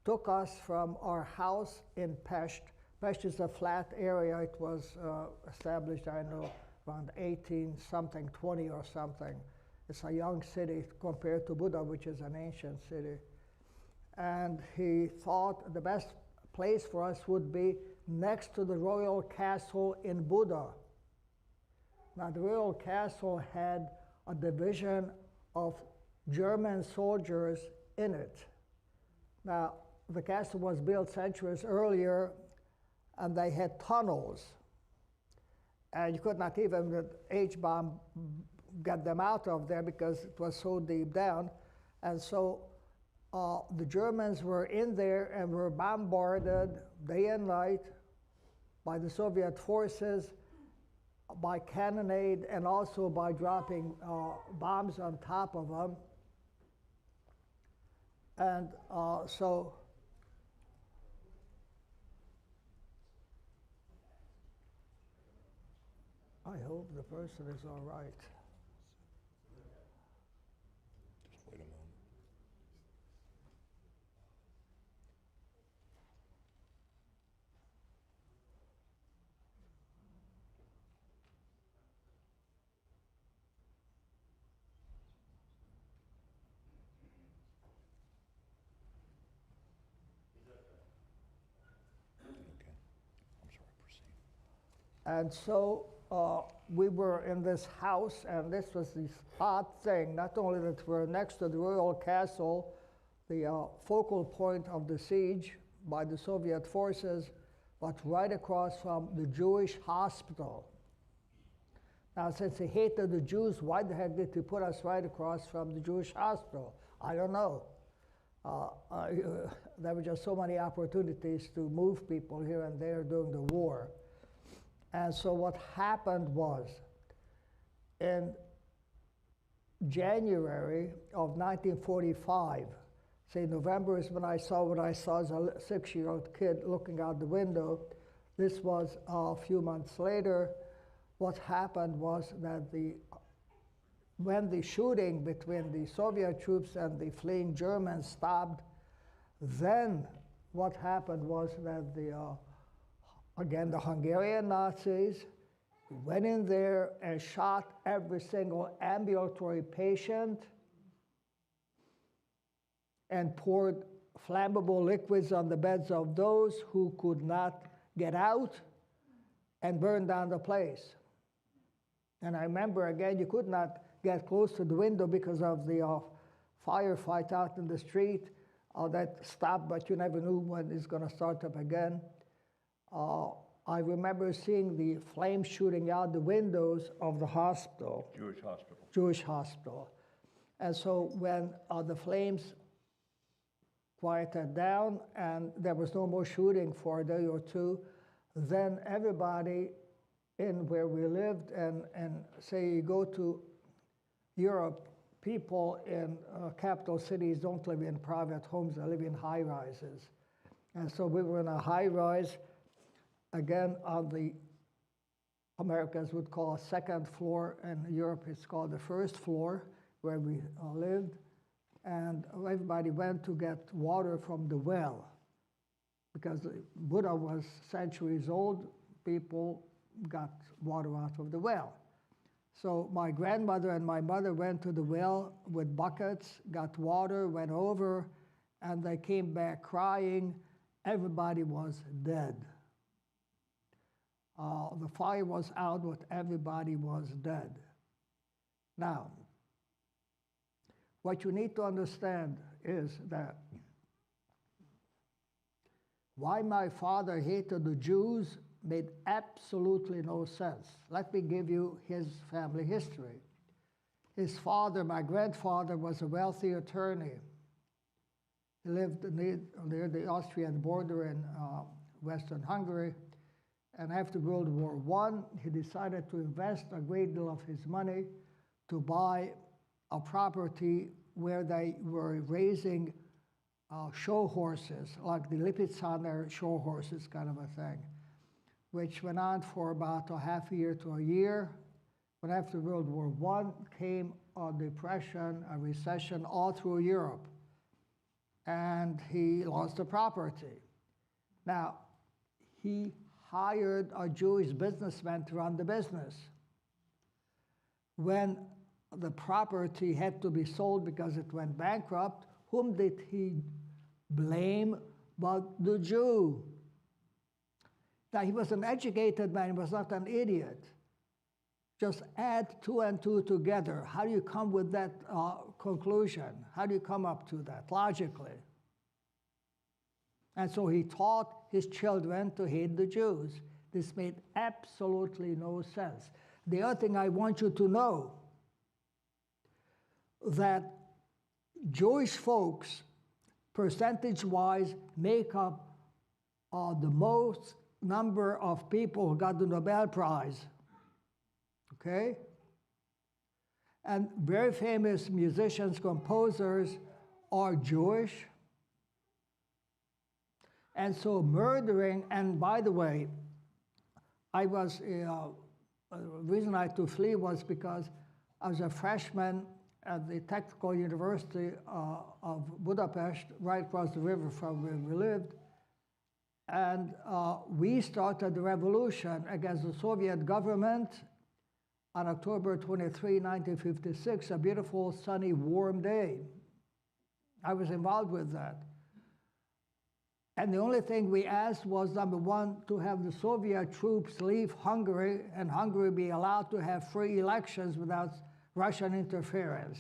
took us from our house in Pest. Pest is a flat area. It was established, I know, around 18-something, 20 or something. It's a young city compared to Buda, which is an ancient city. And he thought the best place for us would be next to the royal castle in Buda. Now, the royal castle had a division of German soldiers in it. Now, the castle was built centuries earlier, and they had tunnels. And you could not even with H-bomb get them out of there because it was so deep down. And so the Germans were in there and were bombarded day and night by the Soviet forces, by cannonade, and also by dropping bombs on top of them. And so I hope the person is all right. Just wait a moment. Okay. I'm sorry, proceed. And so we were in this house, and this was this odd thing, not only that we're next to the royal castle, the focal point of the siege by the Soviet forces, but right across from the Jewish hospital. Now, since they hated the Jews, why the heck did they put us right across from the Jewish hospital? I don't know. There were just so many opportunities to move people here and there during the war. And so what happened was, in January of 1945, say November is when I saw what I saw as a 6-year-old kid looking out the window. This was a few months later. What happened was that when the shooting between the Soviet troops and the fleeing Germans stopped, then what happened was that again, the Hungarian Nazis went in there and shot every single ambulatory patient and poured flammable liquids on the beds of those who could not get out and burned down the place. And I remember, again, you could not get close to the window because of the firefight out in the street that stopped, but you never knew when it's going to start up again. I remember seeing the flames shooting out the windows of the hospital. Jewish hospital. And so when the flames quieted down and there was no more shooting for a day or two, then everybody in where we lived, and say you go to Europe, people in capital cities don't live in private homes, they live in high rises. And so we were in a high rise, again on the Americans would call a second floor, and Europe it's called the first floor where we lived. And everybody went to get water from the well because Buddha was centuries old. People got water out of the well. So my grandmother and my mother went to the well with buckets, got water, went over, and they came back crying. Everybody was dead. The fire was out, but everybody was dead. Now, what you need to understand is that why my father hated the Jews made absolutely no sense. Let me give you his family history. His father, my grandfather, was a wealthy attorney. He lived near the Austrian border in Western Hungary. And after World War I, he decided to invest a great deal of his money to buy a property where they were raising show horses, like the Lipizzaner show horses kind of a thing, which went on for about a half a year to a year. But after World War I came a depression, a recession all through Europe, and he lost the property. Now, he hired a Jewish businessman to run the business. When the property had to be sold because it went bankrupt, whom did he blame but the Jew? Now, he was an educated man, he was not an idiot. Just add 2 and 2 together. How do you come with that conclusion? How do you come up to that logically? And so he taught his children to hate the Jews. This made absolutely no sense. The other thing I want you to know, that Jewish folks, percentage-wise, make up the most number of people who got the Nobel Prize, okay? And very famous musicians, composers are Jewish. And so murdering, and by the way, I was, the reason I had to flee was because I was a freshman at the Technical University of Budapest, right across the river from where we lived. And we started the revolution against the Soviet government on October 23, 1956, a beautiful, sunny, warm day. I was involved with that. And the only thing we asked was, number one, to have the Soviet troops leave Hungary and Hungary be allowed to have free elections without Russian interference,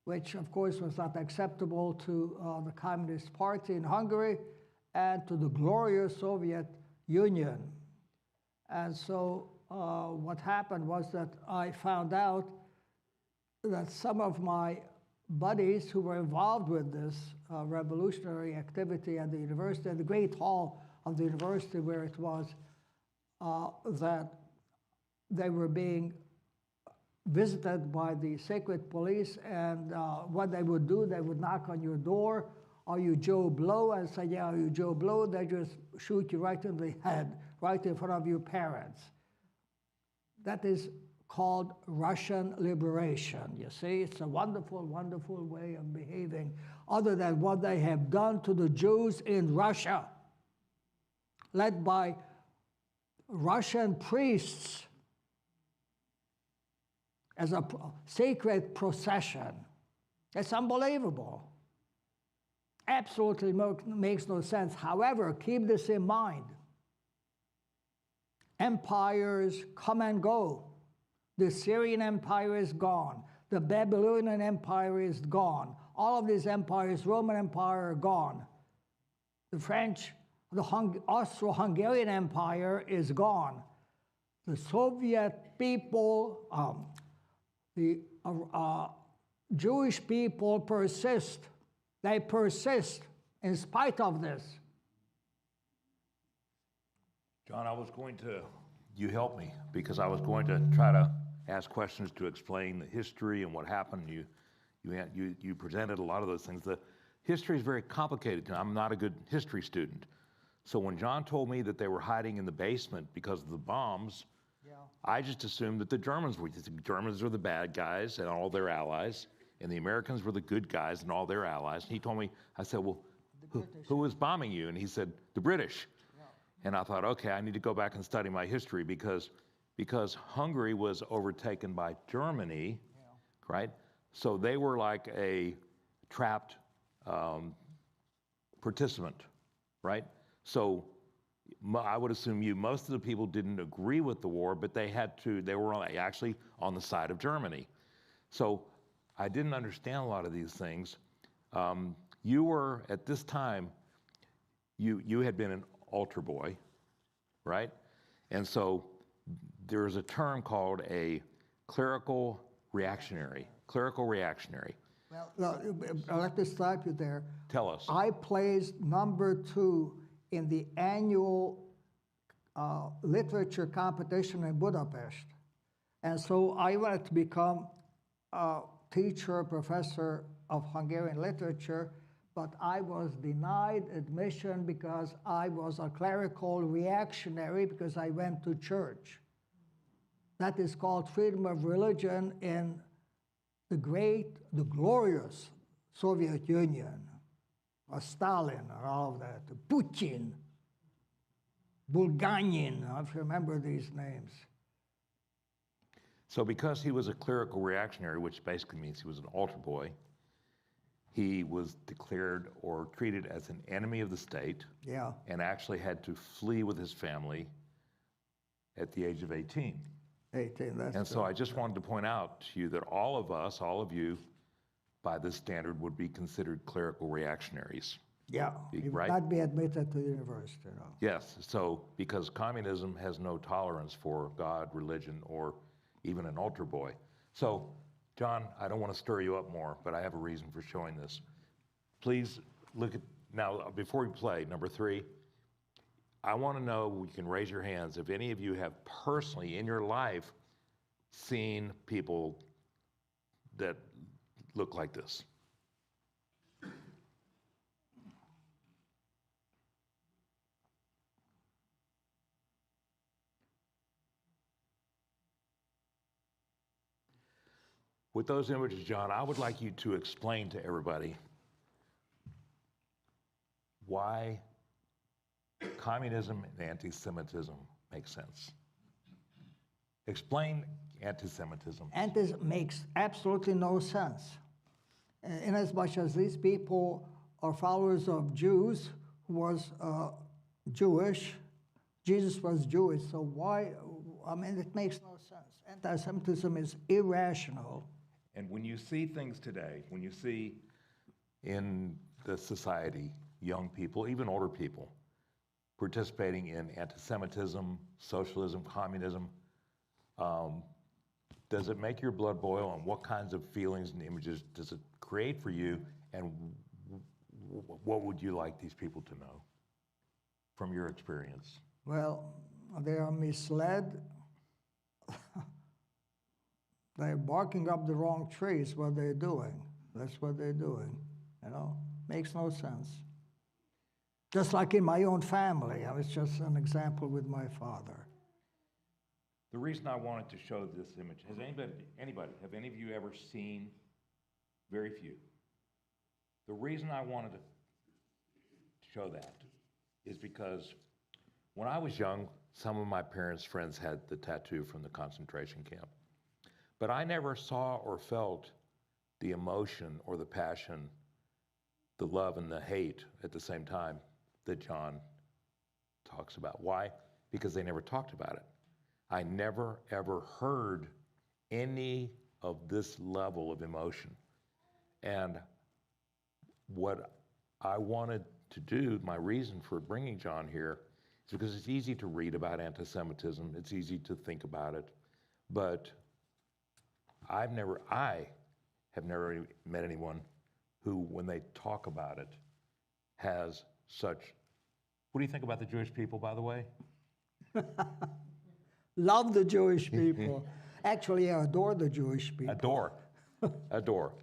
which of course was not acceptable to the Communist Party in Hungary and to the glorious Soviet Union. And so what happened was that I found out that some of my buddies who were involved with this revolutionary activity at the university, at the great hall of the university where it was, that they were being visited by the secret police, and what they would do, they would knock on your door, "Are you Joe Blow?" and say, "Yeah, are you Joe Blow?" They just shoot you right in the head, right in front of your parents. That is called Russian liberation. You see, it's a wonderful, wonderful way of behaving, other than what they have done to the Jews in Russia, led by Russian priests as a sacred procession. It's unbelievable. Absolutely makes no sense. However, keep this in mind. Empires come and go. The Syrian Empire is gone. The Babylonian Empire is gone. All of these empires, Roman Empire, are gone. The French, the Austro-Hungarian Empire is gone. The Soviet people, the Jewish people persist. They persist in spite of this. John, you helped me, because I was going to try to ask questions to explain the history and what happened. You presented a lot of those things. The history is very complicated. I'm not a good history student. So when John told me that they were hiding in the basement because of the bombs, I just assumed that the Germans were the bad guys and all their allies, and the Americans were the good guys and all their allies. And he told me, I said, well, who was bombing you? And he said, the British. And I thought, okay, I need to go back and study my history, because Hungary was overtaken by Germany, right? So they were like a trapped participant, right? So I would assume most of the people didn't agree with the war, but they were actually on the side of Germany. So I didn't understand a lot of these things. You were, at this time, you had been an altar boy, right? And so there's a term called a clerical reactionary. Well, let me stop you there. Tell us. I placed number 2 in the annual literature competition in Budapest. And so I wanted to become a teacher, professor of Hungarian literature, but I was denied admission because I was a clerical reactionary, because I went to church. That is called freedom of religion in the glorious Soviet Union, or Stalin, or all of that, Putin, Bulganin, if you remember these names. So because he was a clerical reactionary, which basically means he was an altar boy, he was declared or treated as an enemy of the state, and actually had to flee with his family at the age of 18. 18, that's And so I just wanted to point out to you that all of you, by this standard, would be considered clerical reactionaries. Yeah, you would right? not be admitted to the university, no. Yes, so because communism has no tolerance for God, religion, or even an altar boy. So, John, I don't want to stir you up more, but I have a reason for showing this. Please look at, now before we play, number 3, I want to know, you can raise your hands, if any of you have personally in your life seen people that look like this. With those images, John, I would like you to explain to everybody why communism and anti-Semitism make sense. Explain anti-Semitism. Makes absolutely no sense. Inasmuch as these people are followers of Jews, who was Jewish, Jesus was Jewish, so why, it makes no sense. Anti-Semitism is irrational. And when you see things today, when you see in the society young people, even older people, participating in anti-Semitism, socialism, communism, does it make your blood boil, and what kinds of feelings and images does it create for you, and what would you like these people to know from your experience? Well, they are misled. They're barking up the wrong trees, what they're doing. That's what they're doing, makes no sense. Just like in my own family, I was just an example with my father. The reason I wanted to show this image, has have any of you ever seen, very few. The reason I wanted to show that is because when I was young, some of my parents' friends had the tattoo from the concentration camp. But I never saw or felt the emotion or the passion, the love and the hate at the same time that John talks about. Why? Because they never talked about it. I never, ever heard any of this level of emotion. And what I wanted to do, my reason for bringing John here is because it's easy to read about anti-Semitism. It's easy to think about it. But I have never met anyone who, when they talk about it, has such. What do you think about the Jewish people, by the way? Love the Jewish people. Actually, I adore the Jewish people. Adore.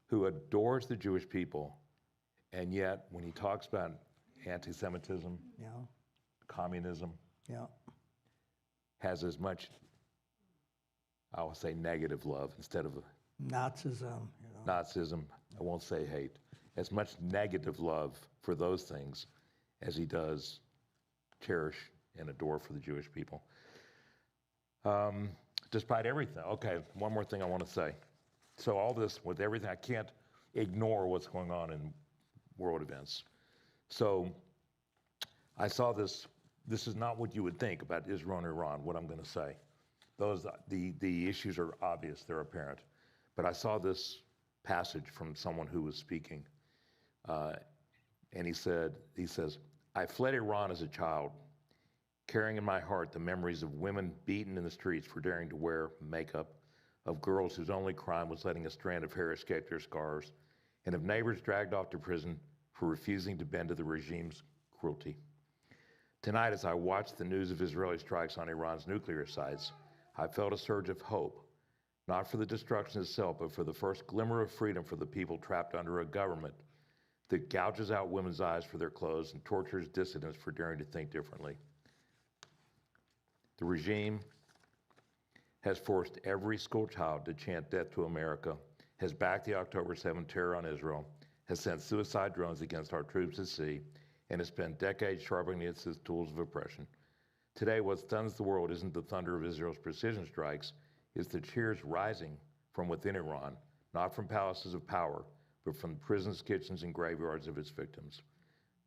Who adores the Jewish people, and yet when he talks about anti-Semitism, communism, has as much, I will say, negative love instead of Nazism. Nazism. I won't say hate. As much negative love for those things as he does cherish and adore for the Jewish people. Despite everything. Okay, one more thing I want to say. So all this, with everything, I can't ignore what's going on in world events. So I saw this. This is not what you would think about Israel and Iran, what I'm going to say. The issues are obvious, they're apparent. But I saw this passage from someone who was speaking, and he says, I fled Iran as a child, carrying in my heart the memories of women beaten in the streets for daring to wear makeup, of girls whose only crime was letting a strand of hair escape their scars, and of neighbors dragged off to prison for refusing to bend to the regime's cruelty. Tonight, as I watched the news of Israeli strikes on Iran's nuclear sites, I felt a surge of hope, not for the destruction itself, but for the first glimmer of freedom for the people trapped under a government that gouges out women's eyes for their clothes and tortures dissidents for daring to think differently. The regime has forced every school child to chant death to America, has backed the October 7 terror on Israel, has sent suicide drones against our troops at sea, and has spent decades sharpening its tools of oppression. Today, what stuns the world isn't the thunder of Israel's precision strikes, it's the cheers rising from within Iran, not from palaces of power, but from prisons, kitchens, and graveyards of its victims.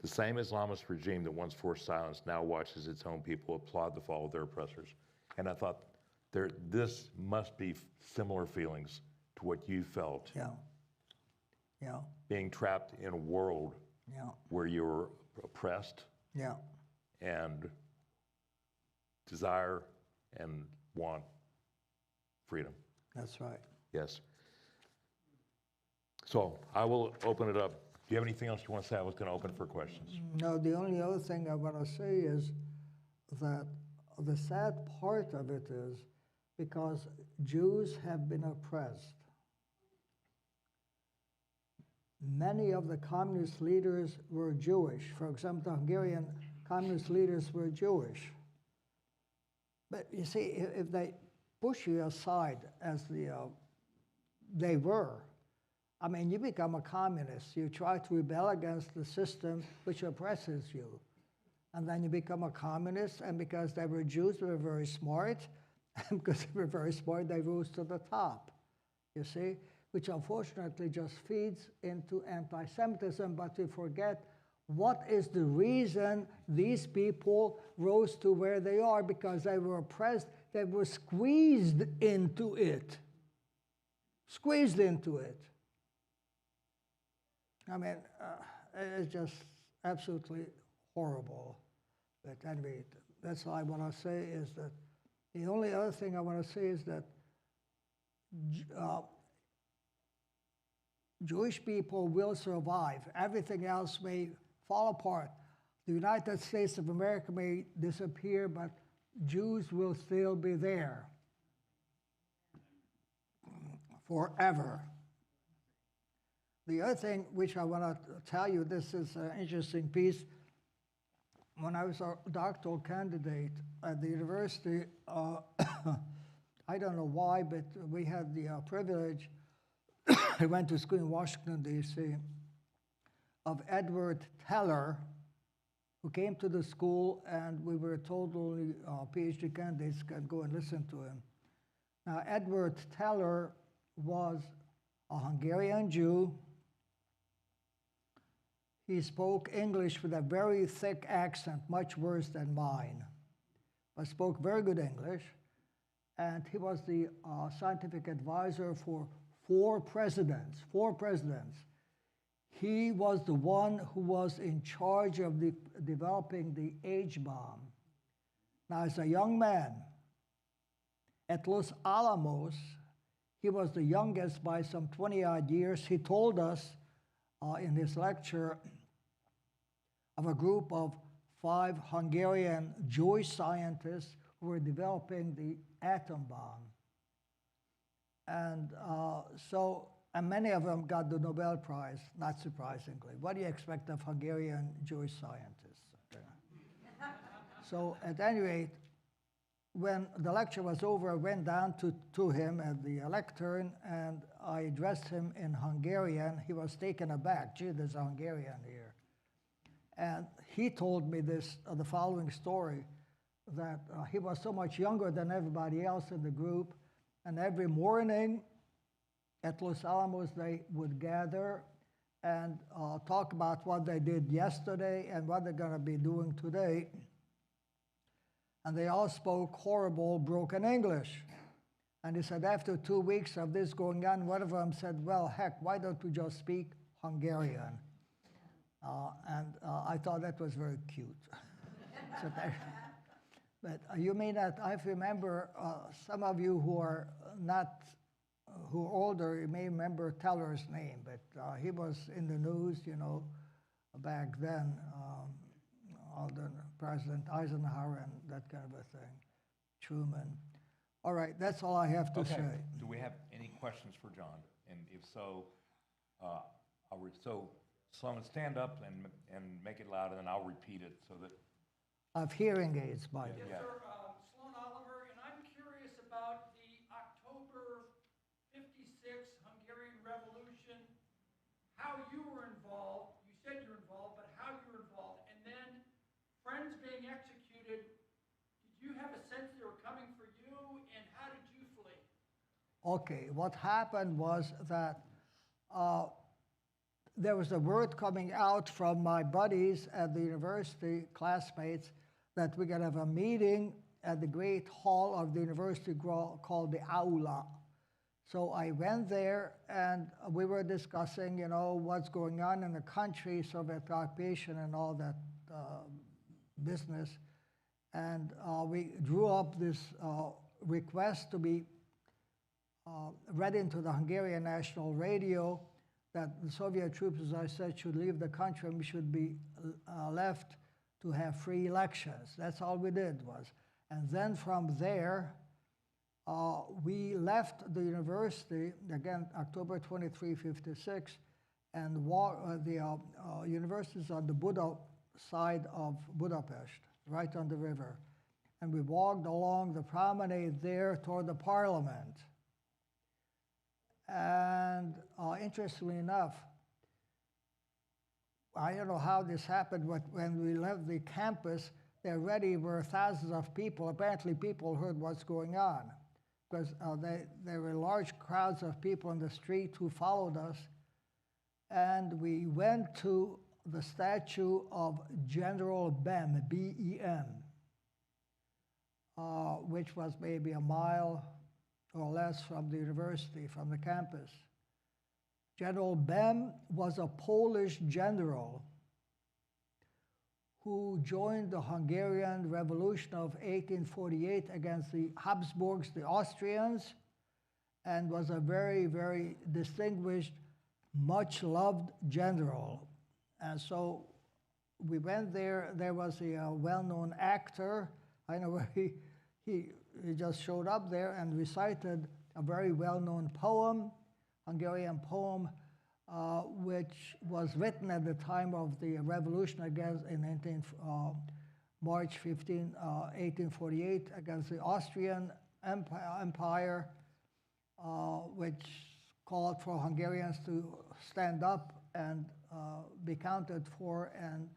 The same Islamist regime that once forced silence now watches its own people applaud the fall of their oppressors. And I thought, this must be similar feelings to what you felt. Being trapped in a world where you were oppressed and desire and want freedom. That's right. Yes. So I will open it up. Do you have anything else you want to say? I was going to open it for questions. No, the only other thing I want to say is that the sad part of it is because Jews have been oppressed. Many of the communist leaders were Jewish. For example, the Hungarian communist leaders were Jewish. But you see, if they push you aside as they were, I mean, you become a communist. You try to rebel against the system which oppresses you. And then you become a communist, and because they were Jews, they were very smart. And because they were very smart, they rose to the top, you see, which unfortunately just feeds into anti-Semitism. But we forget what is the reason these people rose to where they are, because they were oppressed. They were squeezed into it. Squeezed into it. I mean, it's just absolutely horrible. But anyway, that's all I want to say is that the only other thing I want to say is that Jewish people will survive. Everything else may fall apart. The United States of America may disappear, but Jews will still be there forever. The other thing which I want to tell you, this is an interesting piece. When I was a doctoral candidate at the university, I don't know why, but we had the privilege, I went to school in Washington, D.C., of Edward Teller, who came to the school, and we were told only PhD candidates can go and listen to him. Now, Edward Teller was a Hungarian Jew. He spoke English with a very thick accent, much worse than mine, but spoke very good English. And he was the scientific advisor for four presidents. he was the one who was in charge of developing the H-bomb. Now, as a young man, at Los Alamos, he was the youngest by some 20-odd years. He told us in his lecture of a group of 5 Hungarian Jewish scientists who were developing the atom bomb. And and many of them got the Nobel Prize, not surprisingly. What do you expect of Hungarian Jewish scientists? So at any rate, when the lecture was over, I went down to him at the lectern, and I addressed him in Hungarian. He was taken aback. Gee, there's a Hungarian here. And he told me the following story, that he was so much younger than everybody else in the group, and every morning at Los Alamos they would gather and talk about what they did yesterday and what they're going to be doing today. And they all spoke horrible, broken English. And he said, after 2 weeks of this going on, one of them said, well, heck, why don't we just speak Hungarian? I thought that was very cute. But you may not, I remember some of you who are older, you may remember Teller's name, but he was in the news, you know, back then. Under President Eisenhower and that kind of a thing, Truman. All right, that's all I have to say. Do we have any questions for John? And if so, Sloan, stand up and make it loud, and then I'll repeat it so that. Of hearing aids, by the way. Yes, sir. Sloan Oliver, and I'm curious about the October 56 Hungarian Revolution, how you were involved. You said you were involved, but how you were involved. And then friends being executed, did you have a sense they were coming for you, and how did you flee? Okay, what happened was that there was a word coming out from my buddies at the university, classmates, that we're going to have a meeting at the great hall of the university called the Aula. So I went there, and we were discussing, you know, what's going on in the country, Soviet occupation and all that business. And we drew up this request to be read into the Hungarian national radio that the Soviet troops, as I said, should leave the country and we should be left to have free elections. That's all we did was. And then from there, we left the university, again, October 23, 56, and the university is on the Buda side of Budapest, right on the river. And we walked along the promenade there toward the parliament. And interestingly enough, I don't know how this happened, but when we left the campus, there already were thousands of people. Apparently people heard what's going on, because there were large crowds of people in the street who followed us. And we went to the statue of General Bem, B-E-M, which was maybe a mile or less from the university, from the campus. General Bem was a Polish general who joined the Hungarian Revolution of 1848 against the Habsburgs, the Austrians, and was a very, very distinguished, much-loved general. And so we went there. There was a well-known actor. I know where he just showed up there and recited a very well-known poem, Hungarian poem, which was written at the time of the revolution against, in March 15, 1848, against the Austrian Empire, which called for Hungarians to stand up and be counted for and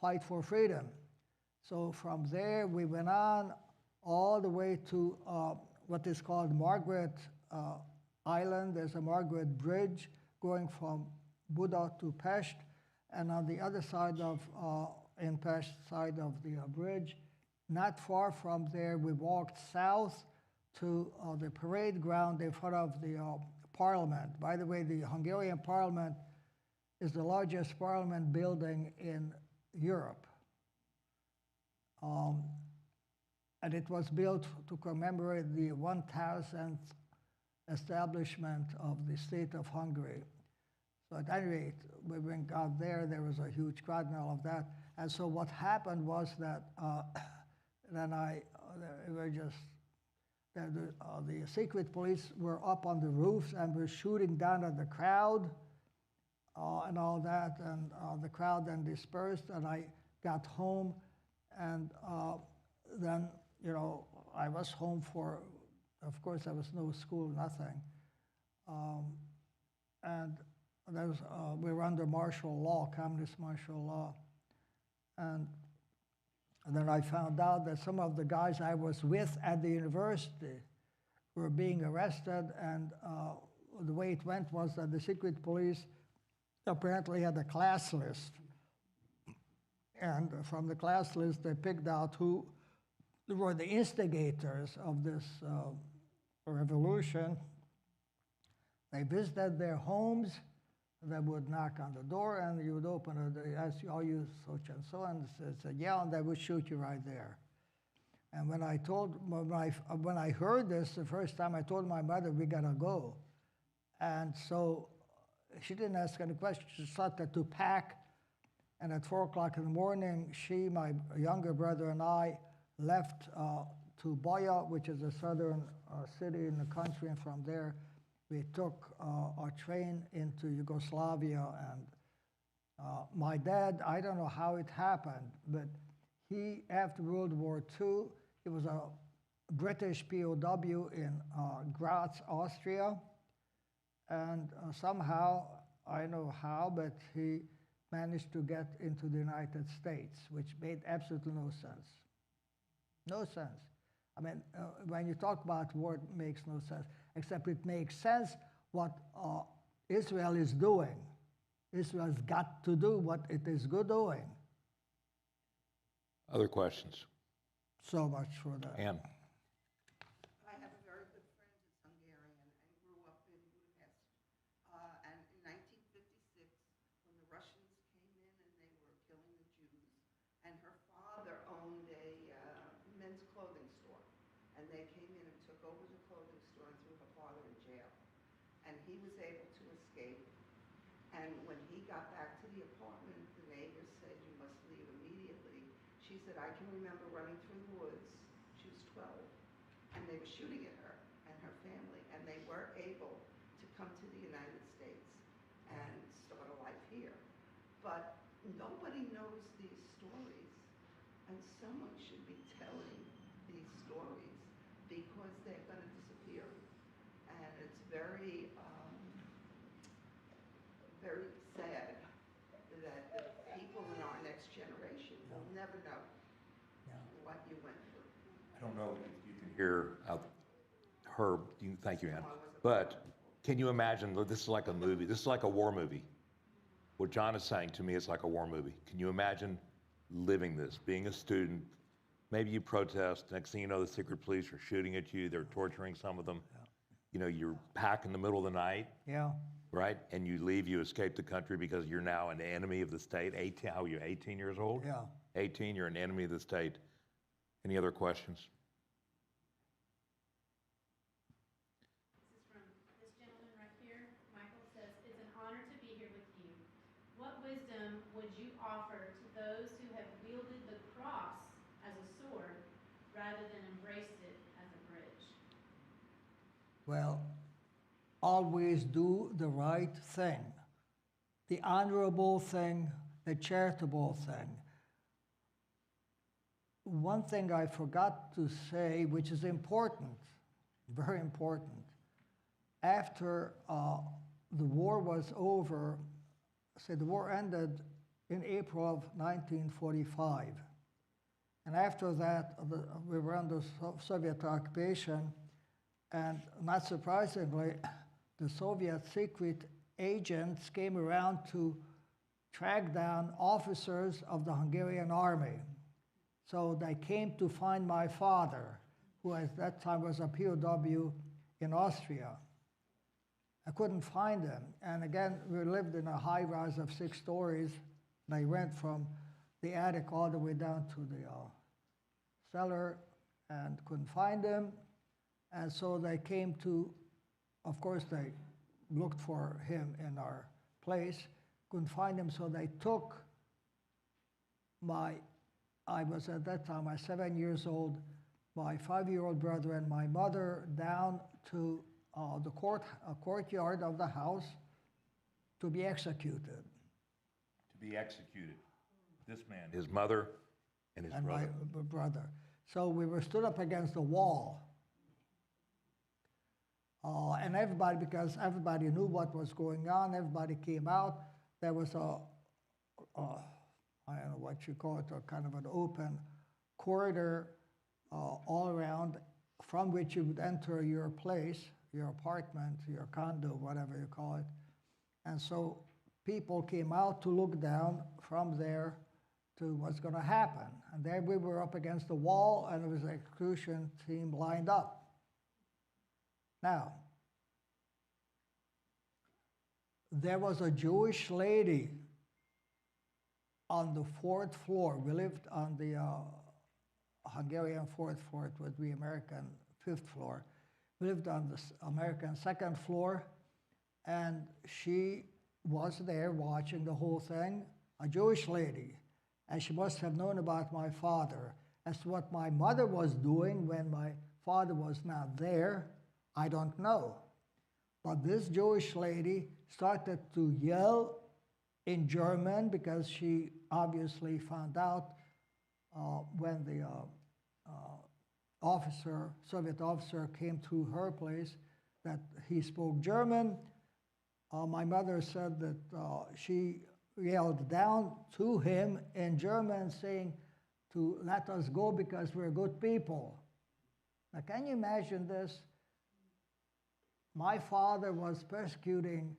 fight for freedom. So from there, we went on all the way to what is called Margaret Island. There's a Margaret Bridge going from Buda to Pest, and on the other side of, in Pest side of the bridge, not far from there, we walked south to the parade ground in front of the parliament. By the way, the Hungarian parliament is the largest parliament building in Europe. And it was built to commemorate the 1000th establishment of the state of Hungary. So at any rate, when we got there, there was a huge crowd and all of that. And so what happened was that the secret police were up on the roofs and were shooting down at the crowd and all that, and the crowd then dispersed, and I got home, and then, you know, I was home for, of course, there was no school, nothing. And there was, we were under martial law, communist martial law. And then I found out that some of the guys I was with at the university were being arrested, and the way it went was that the secret police apparently had a class list. And from the class list, they picked out who were the instigators of this revolution. They visited their homes. They would knock on the door, and you would open it. They ask you, "Are you such and so?" And they said, "Yeah," and they would shoot you right there. And when I heard this the first time, I told my mother, "We gotta go." And so she didn't ask any questions. She started to pack. And at 4 o'clock in the morning, she, my younger brother, and I left to Boya, which is a southern city in the country, and from there we took our train into Yugoslavia. And my dad, I don't know how it happened, but he, after World War II, he was a British POW in Graz, Austria, and somehow, I don't know how, but he managed to get into the United States, which made absolutely no sense. No sense. I mean, when you talk about war, it makes no sense, except it makes sense what Israel is doing. Israel's got to do what it is good doing. Other questions? So much for that. Ann? I have a very good friend who's Hungarian and grew up in Budapest. And in 1956, when the Russians came in and they were killing the Jews, and her father owned a men's clothing store, and they came in and took over the clothing store and threw her father in jail. And he was able to escape. And when he got back to the apartment, the neighbors said, "You must leave immediately." She said, "I can remember running through the woods." She was 12. And they were shooting at her and her family. And they were able to come to the United States and start a life here. But nobody knows these stories. And someone should be telling these stories because they're going to disappear. And it's very, very sad that the people in our next generation will never know what you went through. I don't know if you can hear her. Thank you, Ann. But can you imagine? This is like a movie. This is like a war movie. What John is saying to me is like a war movie. Can you imagine living this, being a student? Maybe you protest. Next thing you know, the secret police are shooting at you. They're torturing some of them. Yeah. You know, you're packed in the middle of the night. Yeah. Right? And you leave, you escape the country because you're now an enemy of the state. 18, how are you, 18 years old? Yeah. 18, you're an enemy of the state. Any other questions? This is from this gentleman right here. Michael says, "It's an honor to be here with you. What wisdom would you offer to those who have wielded the cross as a sword rather than embraced it as a bridge?" Well, always do the right thing, the honorable thing, the charitable thing. One thing I forgot to say, which is important, very important, after the war was over, the war ended in April of 1945. And after that, we were under Soviet occupation, and not surprisingly, the Soviet secret agents came around to track down officers of the Hungarian army. So they came to find my father, who at that time was a POW in Austria. I couldn't find them. And again, we lived in a high rise of 6 stories. They went from the attic all the way down to the cellar and couldn't find them. And so they came to, of course, they looked for him in our place, couldn't find him, so they took I was at that time, 7 years old, my 5-year-old brother and my mother down to the courtyard of the house to be executed. To be executed. This man, his mother, and his brother. My brother. So we were stood up against the wall. And everybody, because everybody knew what was going on, everybody came out. There was I don't know what you call it, a kind of an open corridor all around from which you would enter your place, your apartment, your condo, whatever you call it. And so people came out to look down from there to what's going to happen. And there we were up against the wall, and there was an execution team lined up. Now, there was a Jewish lady on the 4th floor. We lived on the Hungarian 4th floor. It would be American 5th floor. We lived on the American 2nd floor, and she was there watching the whole thing, a Jewish lady, and she must have known about my father. As to what my mother was doing when my father was not there, I don't know. But this Jewish lady started to yell in German because she obviously found out when the Soviet officer came to her place that he spoke German. My mother said that she yelled down to him in German saying to let us go because we're good people. Now, can you imagine this? My father was persecuting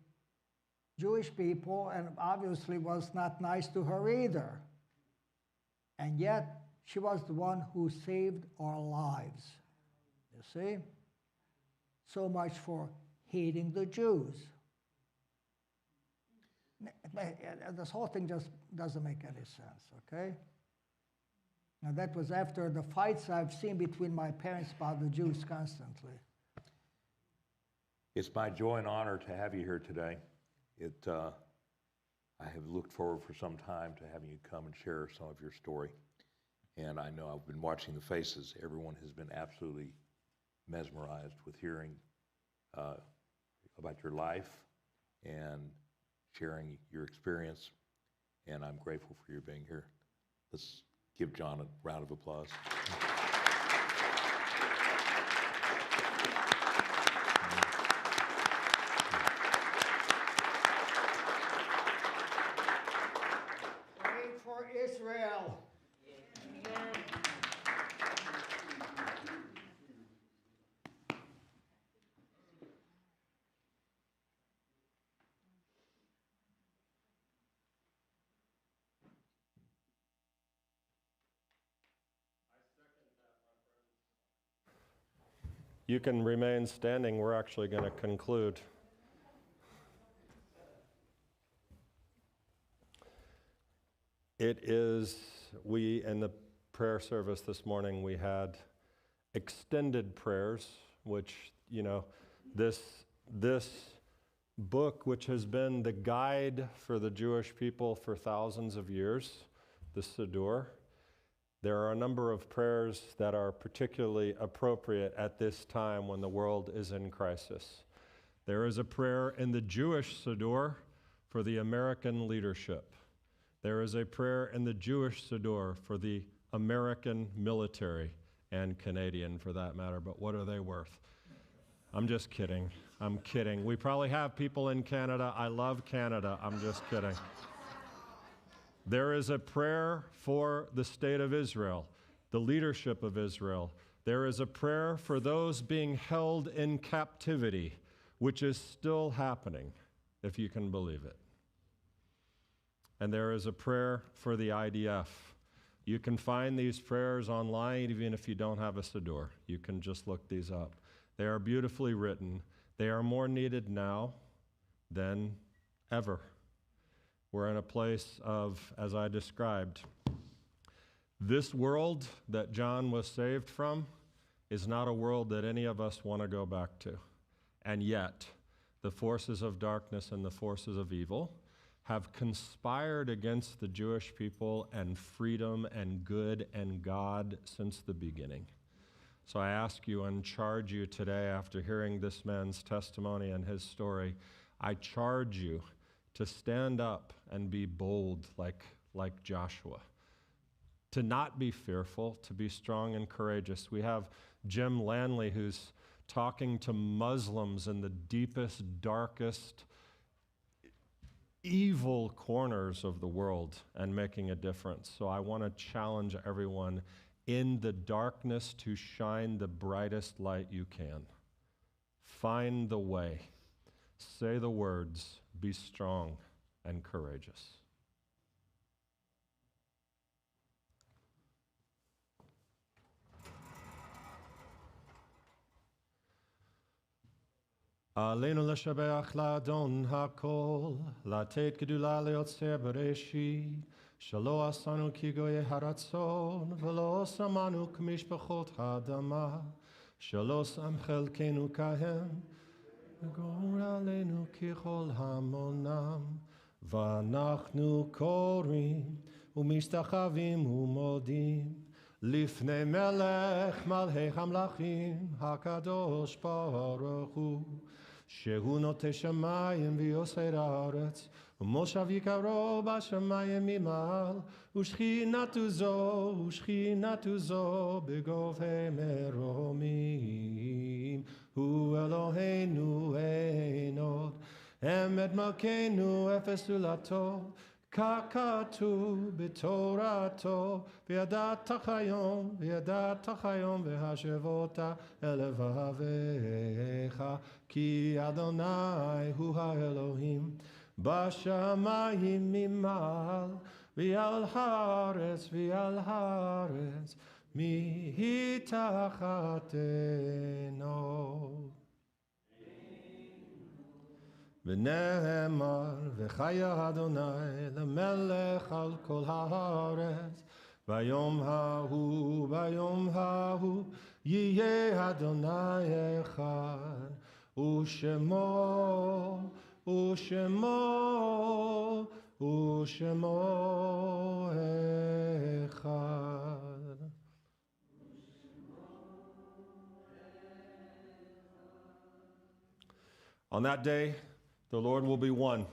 Jewish people and obviously was not nice to her either. And yet, she was the one who saved our lives. You see? So much for hating the Jews. This whole thing just doesn't make any sense, okay? And that was after the fights I've seen between my parents about the Jews constantly. It's my joy and honor to have you here today. I have looked forward for some time to having you come and share some of your story. And I know I've been watching the faces. Everyone has been absolutely mesmerized with hearing about your life and sharing your experience. And I'm grateful for your being here. Let's give John a round of applause. Israel. You can remain standing. We're actually going to conclude. It is, in the prayer service this morning, we had extended prayers, which, this book, which has been the guide for the Jewish people for thousands of years, the Siddur, there are a number of prayers that are particularly appropriate at this time when the world is in crisis. There is a prayer in the Jewish Siddur for the American leadership. There is a prayer in the Jewish Siddur for the American military and Canadian for that matter, but what are they worth? I'm just kidding. I'm kidding. We probably have people in Canada. I love Canada. I'm just kidding. There is a prayer for the state of Israel, the leadership of Israel. There is a prayer for those being held in captivity, which is still happening, if you can believe it. And there is a prayer for the IDF. You can find these prayers online even if you don't have a Siddur. You can just look these up. They are beautifully written. They are more needed now than ever. We're in a place of, as I described, this world that John was saved from is not a world that any of us want to go back to. And yet, the forces of darkness and the forces of evil have conspired against the Jewish people and freedom and good and God since the beginning. So I ask you and charge you today, after hearing this man's testimony and his story, I charge you to stand up and be bold like Joshua, to not be fearful, to be strong and courageous. We have Jim Lanley, who's talking to Muslims in the deepest, darkest, evil corners of the world and making a difference. So I want to challenge everyone in the darkness to shine the brightest light you can. Find the way. Say the words. Be strong and courageous. עלינו לשבח לאדון הכל, לתת גדולה ליוצר בראשית, שלא עשינו כגויי הרצון, ולא שמנו כמשפחות האדמה, שלא שם חלקנו כהם, וגומר עלינו ככל המונם, ואנחנו קוראים ומשתחווים ומודים, לפני מלך מלכי המלכים, הקדוש ברוך הוא, שהוא נוטה שמיים ויוסר הארץ, ומושב יקרו בשמיים ממעל, ושכינתו זו בגובה מרומים, הוא אלוהינו אין עוד, אמת מלכנו אפס זולתו, ככתוב בתורתו, וידעת חיים והשבות אל לבביך, כי אדוני הוא האלוהים בשמיים ממעל, ועל הארץ מתחתנו. ונאמר וחיה אדוני למלך על כל הארץ, ביום ההוא יהיה אדוני אחד, ושמו אחד. On that day, the Lord will be one,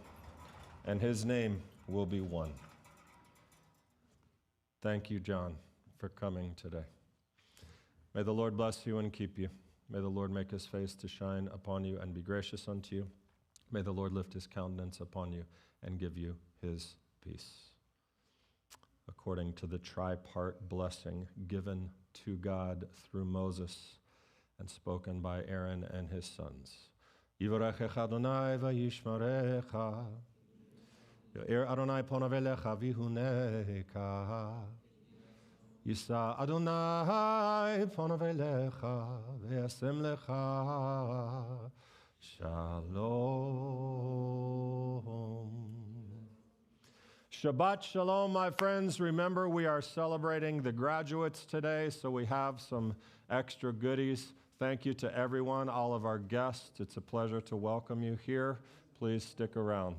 and his name will be one. Thank you, John, for coming today. May the Lord bless you and keep you. May the Lord make his face to shine upon you and be gracious unto you. May the Lord lift his countenance upon you and give you his peace. According to the tripart blessing given to God through Moses and spoken by Aaron and his sons. יברכך אדוני וישמרך, יאר אדוני פניו אליך ויחונך, יישא אדוני פניו אליך וישם לך shalom. Shabbat Shalom, my friends. Remember, we are celebrating the graduates today, so we have some extra goodies. Thank you to everyone, all of our guests. It's a pleasure to welcome you here. Please stick around.